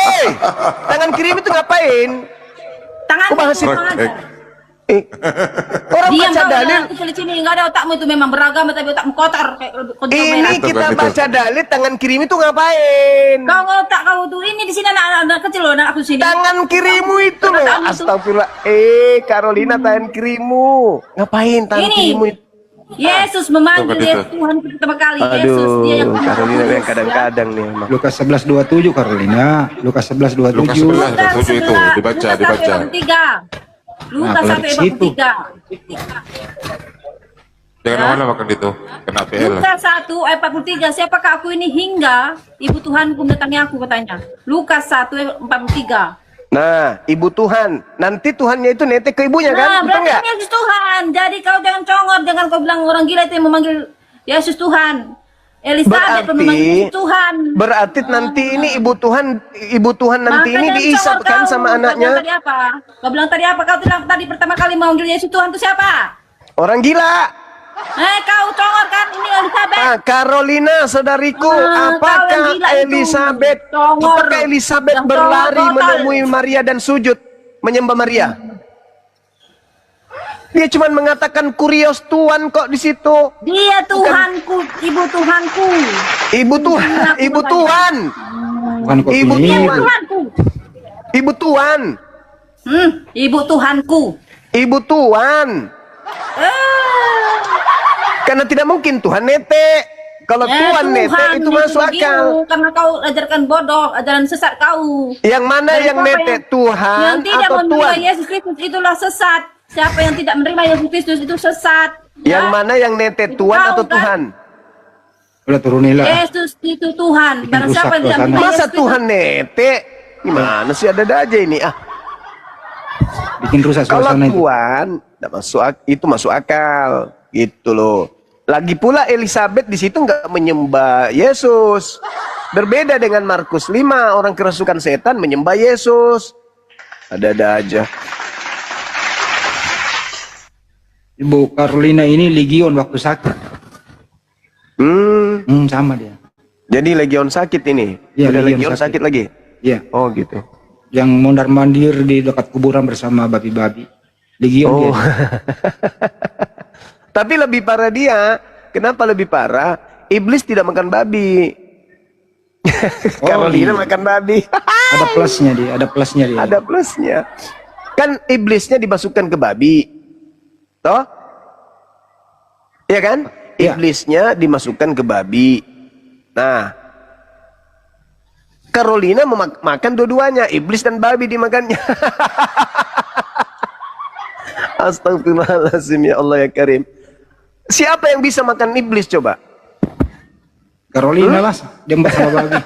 Tangan kirimu itu ngapain? Tangan Kau bahas itu itu? aja. Orang Diam baca kau, dalil. jangan kecil sini, nggak ada otakmu itu, memang beragama tapi otakmu kotor kayak kodok Ini merah. kita Betul, baca dalil tangan kirimu itu ngapain? Kau otak kau tuh ini di sini anak kecil loh, anak aku sini. Tangan kirimu itu loh. Tangan itu. Astagfirullah. Carolina tangan kirimu. Ngapain tangan Ini. kirimu itu? Yesus memanggil Betul, Yesus Tuhan pertama kali. Yesus dia yang Aduh, Carolina yang kadang-kadang nih emang. Lukas 11:27 Carolina. Lukas 11:27. Lukas 11. Ada tujuh itu, dibaca, dibaca. Lukas kalau 1 di ayat situ. 43. Jangan mana makan itu. Kena PL. Lukas 1 ayat 43. Siapakah aku ini hingga ibu Tuhanku mendatangi aku, katanya. Lukas 1 ayat 43. Nah, ibu Tuhan. Nanti Tuhannya itu netek ke ibunya kan? Nah, Betul berarti nggak? ini Yesus Tuhan. Jadi kau jangan congor, jangan kau bilang orang gila itu yang memanggil Yesus Tuhan. Elizabeth pun memanggil Yesus Tuhan. Berarti nanti ini ibu Tuhan nanti ini Makanya diisap congor kan kau. sama Kau bilang anaknya. tadi apa? Kau bilang tadi apa? Kau bilang tadi pertama kali memanggil Yesus Tuhan itu siapa? Orang gila. Kau congor kan? Ini Elizabeth. Carolina, saudariku, Ah, kau yang apakah gila itu. Elizabeth, Congor. apakah Elizabeth Yang berlari congor total. menemui Maria dan sujud menyembah Maria? Dia cuma mengatakan kurios Tuhan kok di situ. Dia Tuhanku, ibu Tuhanku. Ibu Tuhan, ibu Tuhan, Bukan kok Ibu ini. Dia Tuhan. Tuhanku. ibu Tuhan, Ibu Tuhanku. ibu Tuhan. Karena tidak mungkin Tuhan netek. Kalau Tuhan netek itu masuk akal. Karena kau ajarkan bodoh, ajaran sesat kau. Yang mana Dan yang siapa netek, Tuhan yang tidak atau menerima Tuhan? Yesus Kristus itulah sesat. Siapa yang tidak menerima Yesus Kristus itu sesat. Yang Ya. mana yang netek, Itu Tuhan tahu, atau kan? Tuhan? Udah turunilah. Yesus itu Tuhan. Bikin Barang rusak siapa yang tidak suasana. menerima Masa Yesus Kristus, Tuhan netek? Gimana sih ada aja ini? Bikin rusak Kalau suasana itu. Tuhan itu masuk akal, gitu loh. Lagi pula Elizabeth di situ nggak menyembah Yesus. Berbeda dengan Markus 5, orang kerasukan setan menyembah Yesus. Ada-ada aja. Ibu Carolina ini legion waktu sakit. Sama dia. Jadi legion sakit ini. Iya, Udah legion legion sakit. sakit lagi. Iya. Oh gitu. Yang mondar-mandir di dekat kuburan bersama babi-babi. Legion Oh. dia. Tapi lebih parah dia. Kenapa lebih parah? Iblis tidak makan babi. Carolina iya. makan babi. Ada plusnya dia, ada plusnya dia. Ada plusnya. Kan iblisnya dimasukkan ke babi. Toh? Iya kan? Iya. Iblisnya dimasukkan ke babi. Nah, Carolina makan dua-duanya, iblis dan babi dimakannya. Astagfirullahaladzim, ya Allah ya Karim. Siapa yang bisa makan iblis coba? Carolina lah, dia sama babi.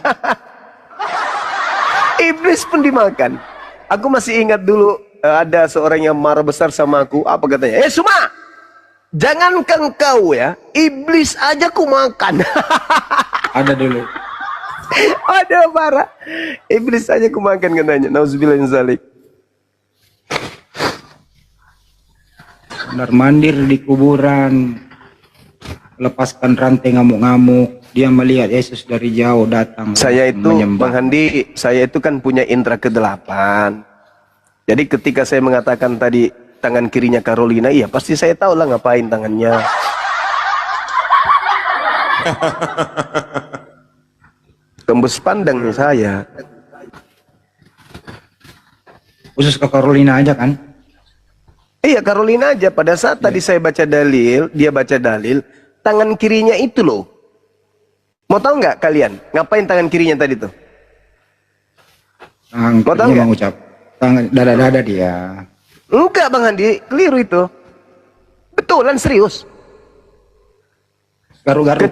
Iblis pun dimakan. Aku masih ingat dulu ada seorang yang marah besar sama aku. Apa katanya? Suma, jangankan kau ya, iblis aja ku makan. Ada dulu. Ada marah. Iblis aja ku makan katanya. Nauzubillah min zalik. Mondar-mandir di kuburan, lepaskan rantai ngamuk-ngamuk. Dia melihat Yesus dari jauh datang. Saya itu, menyembah. Bang Handi, saya itu kan punya indera ke-8. Jadi ketika saya mengatakan tadi tangan kirinya Carolina, iya pasti saya tahu lah ngapain tangannya. Tembus pandang nih saya. khusus ke Carolina aja kan? Iya, Carolina aja. Pada saat tadi saya baca dalil, dia baca dalil, tangan kirinya itu loh. Mau tahu nggak kalian? Ngapain tangan kirinya tadi tuh? Tangan Mau tahu kirinya nggak? mengucap. Tangan dada-dada dia. Enggak Bang Andi, keliru itu. Betulan serius. Garu-garu.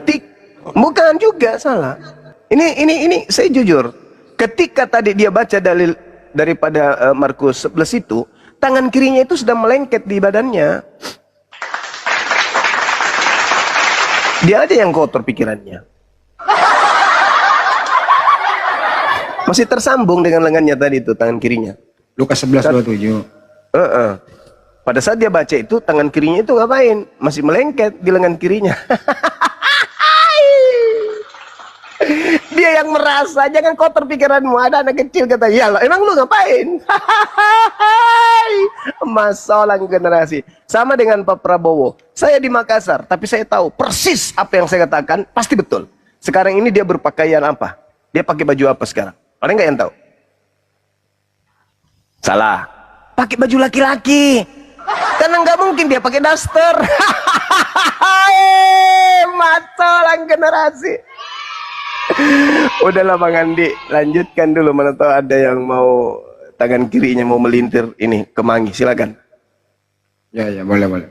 Bukan juga salah. Ini saya jujur. Ketika tadi dia baca dalil daripada Markus 11 itu, tangan kirinya itu sudah melengket di badannya. Dia aja yang kotor pikirannya. Masih tersambung dengan lengannya tadi itu, tangan kirinya. Lukas 11:27. Pada saat dia baca itu, tangan kirinya itu ngapain? Masih melengket di lengan kirinya. Dia yang merasa, jangan kotor pikiranmu. Ada anak kecil kata, ya lah, emang lu ngapain? Masalah generasi. Sama dengan Pak Prabowo. Saya di Makassar, tapi saya tahu persis apa yang saya katakan, pasti betul. Sekarang ini dia berpakaian apa? Dia pakai baju apa sekarang? Ada nggak yang tahu? Salah. Pakai baju laki-laki. Karena nggak mungkin dia pakai daster. Masalah generasi. Udahlah Bang Andi, lanjutkan dulu, mana tahu ada yang mau tangan kirinya mau melintir ini kemangi, silakan. Ya, boleh.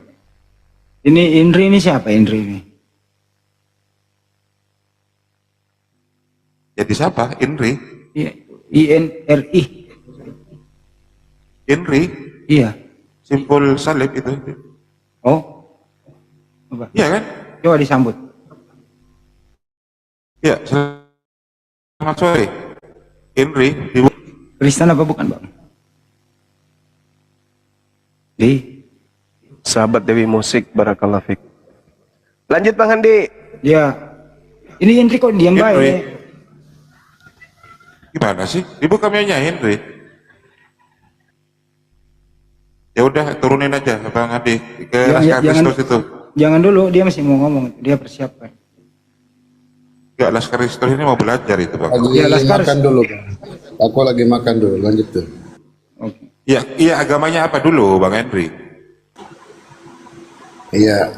Ini Indri ini siapa Indri ini? Jadi siapa? Indri? INRI. Indri? Iya. Simpul salib itu. Oh. Apa? Iya kan? Coba disambut. Iya, selamat sore. Indri, Ibu. Kristen apa bukan, Bang? Sahabat Dewi Musik, barakallahu fik. Lanjut Bang Andi. Ya. Ini Indri kok diam Indri. baik. Gimana sih? Ibu kami hanya Indri. Ya udah, turunin aja Bang Andi ke Laskar Kristus itu. Jangan dulu, dia masih mau ngomong, dia persiapkan. Enggak, Laskar Kristus ini mau belajar itu Bang. Lagi Ya, Laskar. makan dulu, Bang. Aku lagi makan dulu, lanjut tuh. Oke. Iya, agamanya apa dulu Bang Indri? Iya,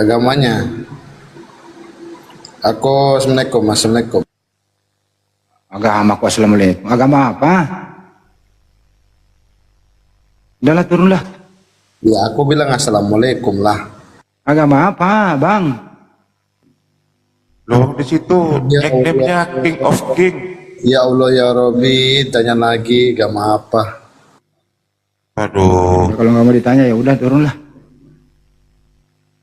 agamanya. Aku Assalamualaikum. Agama aku assalamualaikum. Agama apa? Udahlah turunlah. Ya, aku bilang Assalamualaikum lah. Agama apa, Bang? Loh, di situ Ya nickname-nya King of King. Ya Allah ya Robbi, tanya lagi agama apa? Aduh, Ya, kalau nggak mau ditanya ya udah turunlah.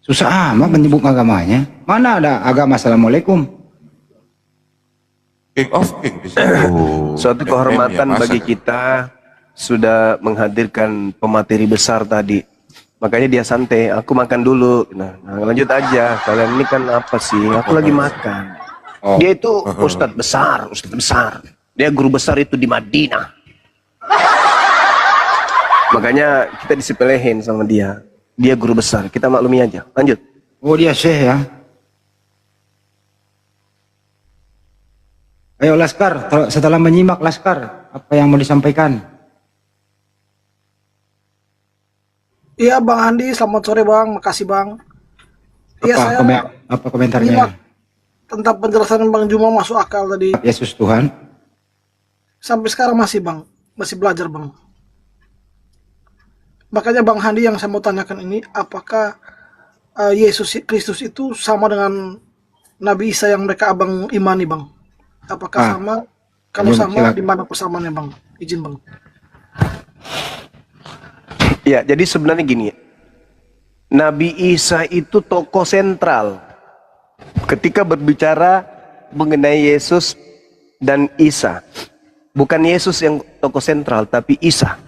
Susah amat menyebut agamanya. Mana ada agama assalamualaikum? King of King di situ. Suatu kehormatan Nickname-nya, bagi masa? kita sudah menghadirkan pemateri besar tadi. Makanya dia santai, aku makan dulu. Nah, lanjut aja. Kalian ini kan apa sih? Aku lagi makan. Dia itu ustadz besar. Dia guru besar itu di Madinah. Makanya kita disepelehin sama dia. Dia guru besar, kita maklumi aja. Lanjut. Oh dia syekh ya. Ayo Laskar, setelah menyimak Laskar, apa yang mau disampaikan? Iya Bang Andi, selamat sore Bang, makasih Bang. Iya saya Apa komentarnya? nyimak tentang penjelasan Bang Juma masuk akal tadi. Yesus Tuhan. Sampai sekarang masih Bang, masih belajar Bang. Makanya Bang Handi yang saya mau tanyakan ini, apakah Yesus Kristus itu sama dengan Nabi Isa yang mereka abang imani Bang? Apakah sama? Kalau sama, silakan. di mana persamaannya Bang? Izin Bang. Ya, jadi sebenarnya gini. Nabi Isa itu tokoh sentral. Ketika berbicara mengenai Yesus dan Isa. Bukan Yesus yang tokoh sentral, tapi Isa.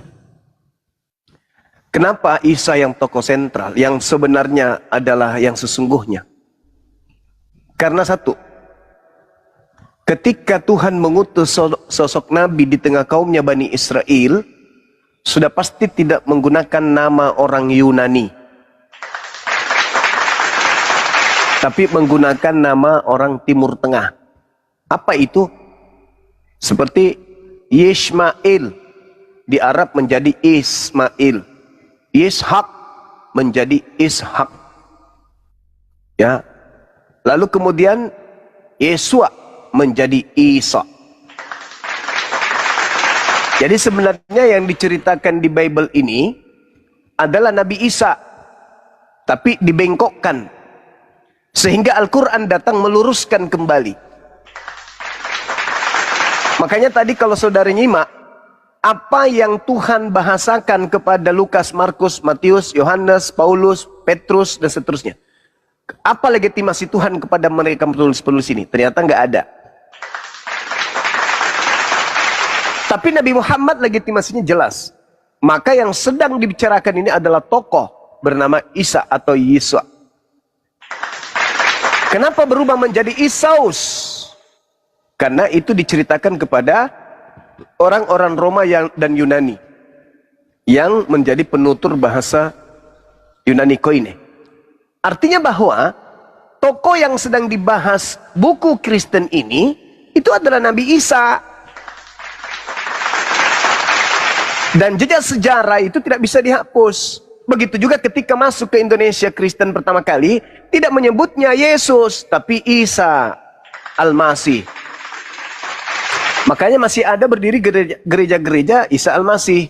Kenapa Isa yang tokoh sentral, yang sebenarnya adalah yang sesungguhnya? Karena satu, ketika Tuhan mengutus sosok Nabi di tengah kaumnya Bani Israel, sudah pasti tidak menggunakan nama orang Yunani, tapi menggunakan nama orang Timur Tengah. Apa itu? Seperti Yishmael, di Arab menjadi Ismail. Ishak menjadi Ishak. Ya. Lalu kemudian Yesua menjadi Isa. Jadi sebenarnya yang diceritakan di Bible ini adalah Nabi Isa, tapi dibengkokkan. Sehingga Al-Quran datang meluruskan kembali. Makanya tadi kalau saudara nyimak, apa yang Tuhan bahasakan kepada Lukas, Markus, Matius, Yohanes, Paulus, Petrus, dan seterusnya. Apa legitimasi Tuhan kepada mereka penulis-penulis ini? Ternyata nggak ada. Tapi Nabi Muhammad legitimasinya jelas. Maka yang sedang dibicarakan ini adalah tokoh bernama Isa atau Yesua. Kenapa berubah menjadi Isaus? Karena itu diceritakan kepada orang-orang Roma dan Yunani yang menjadi penutur bahasa Yunani Koine. Artinya bahwa tokoh yang sedang dibahas buku Kristen ini itu adalah Nabi Isa. Dan jejak sejarah itu tidak bisa dihapus. Begitu juga ketika masuk ke Indonesia Kristen pertama kali, tidak menyebutnya Yesus, tapi Isa Al-Masih. Makanya masih ada berdiri gereja-gereja Isa Al-Masih.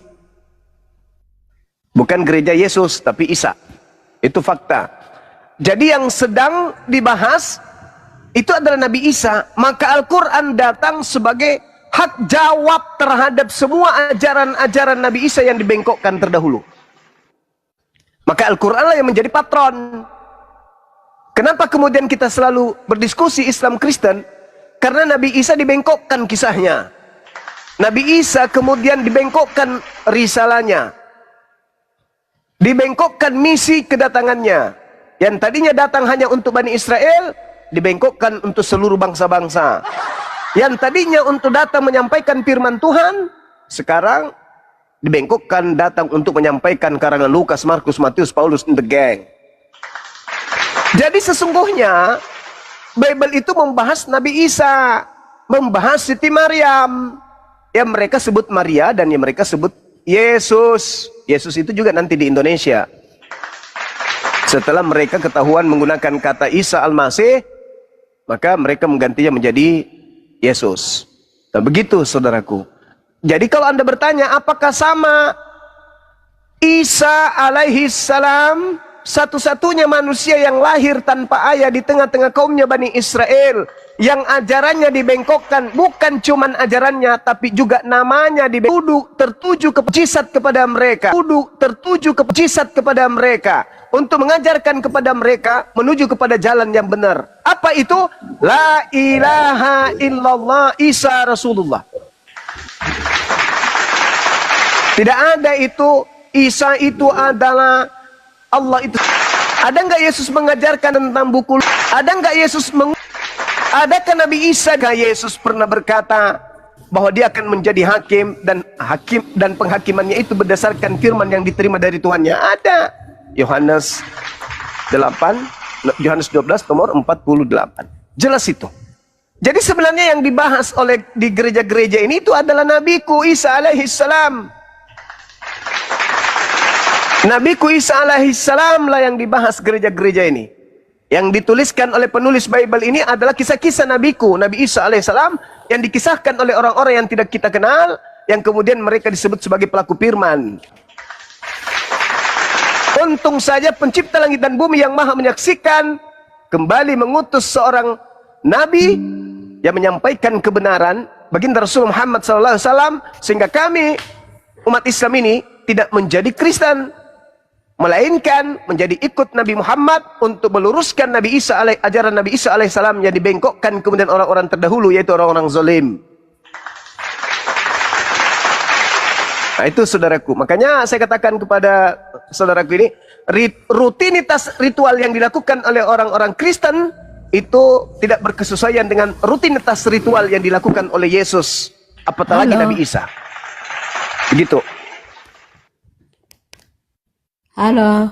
Bukan gereja Yesus, tapi Isa. Itu fakta. Jadi yang sedang dibahas itu adalah Nabi Isa. Maka Al-Quran datang sebagai hak jawab terhadap semua ajaran-ajaran Nabi Isa yang dibengkokkan terdahulu. Maka Al-Quran lah yang menjadi patron. Kenapa kemudian kita selalu berdiskusi Islam Kristen? Karena Nabi Isa dibengkokkan kisahnya. Nabi Isa kemudian dibengkokkan risalahnya. Dibengkokkan misi kedatangannya. Yang tadinya datang hanya untuk Bani Israel, dibengkokkan untuk seluruh bangsa-bangsa. Yang tadinya untuk datang menyampaikan firman Tuhan, sekarang dibengkokkan datang untuk menyampaikan karangan Lukas, Markus, Matius, Paulus, and the gang. Jadi sesungguhnya Bible itu membahas Nabi Isa, membahas Siti Maryam. Yang mereka sebut Maria dan yang mereka sebut Yesus. Yesus itu juga nanti di Indonesia. Setelah mereka ketahuan menggunakan kata Isa Al-Masih, maka mereka menggantinya menjadi Yesus. Nah begitu saudaraku. Jadi kalau Anda bertanya apakah sama Isa alaihi salam, satu-satunya manusia yang lahir tanpa ayah di tengah-tengah kaumnya Bani Israel, yang ajarannya dibengkokkan, bukan cuman ajarannya tapi juga namanya dibengkok, tertuju ke mujizat kepada mereka, tertuju ke mujizat kepada mereka, untuk mengajarkan kepada mereka menuju kepada jalan yang benar. Apa itu? La ilaha illallah Isa Rasulullah. Tidak ada itu. Isa itu adalah Allah itu. Ada nggak Yesus mengajarkan tentang buku? Ada nggak Yesus adakah Nabi Isa? Yesus pernah berkata bahwa dia akan menjadi hakim dan penghakimannya itu berdasarkan firman yang diterima dari Tuhannya. Ada. Yohanes 12 nomor 48. Jelas itu. Jadi sebenarnya yang dibahas di gereja-gereja ini itu adalah Nabiku Isa alaihi salam. Nabiku Isa alaihi salam lah yang dibahas gereja-gereja ini. Yang dituliskan oleh penulis Bible ini adalah kisah-kisah Nabiku, Nabi Isa alaihi salam, yang dikisahkan oleh orang-orang yang tidak kita kenal, yang kemudian mereka disebut sebagai pelaku firman. Untung saja pencipta langit dan bumi yang maha menyaksikan kembali mengutus seorang nabi yang menyampaikan kebenaran, baginda Rasul Muhammad SAW, sehingga kami umat Islam ini tidak menjadi Kristen, melainkan menjadi ikut Nabi Muhammad untuk meluruskan ajaran Nabi Isa alaihissalam yang dibengkokkan kemudian orang-orang terdahulu, yaitu orang-orang zalim. Nah itu saudaraku. Makanya saya katakan kepada saudaraku ini, rutinitas ritual yang dilakukan oleh orang-orang Kristen itu tidak berkesesuaian dengan rutinitas ritual yang dilakukan oleh Yesus, apatah lagi Nabi Isa. Begitu. Halo.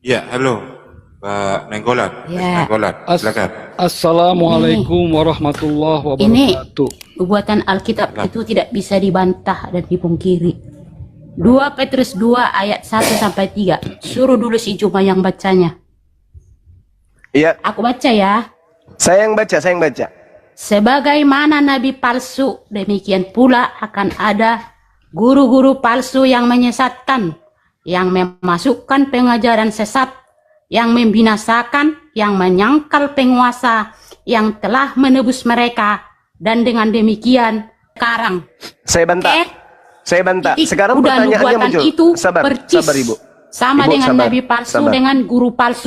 Ya, halo. Pak Nenggolan. Ya. Nenggolan, silakan. Assalamualaikum warahmatullahi Ini wabarakatuh. buatan Alkitab itu tidak bisa dibantah dan dipungkiri. 2 Petrus 2 ayat 1 sampai 3. Suruh dulu si Juma yang bacanya. Iya, Aku baca ya. saya yang baca. Sebagaimana nabi palsu, demikian pula akan ada guru-guru palsu yang menyesatkan, yang memasukkan pengajaran sesat, yang membinasakan, yang menyangkal penguasa, yang telah menebus mereka, dan dengan demikian sekarang. Saya bantah. Oke? Saya bantah. Titik. Sekarang Udah pertanyaannya nubuatan muncul. itu Sabar, percis sabar Ibu. sama Ibu, dengan sabar, nabi palsu sabar. dengan guru palsu.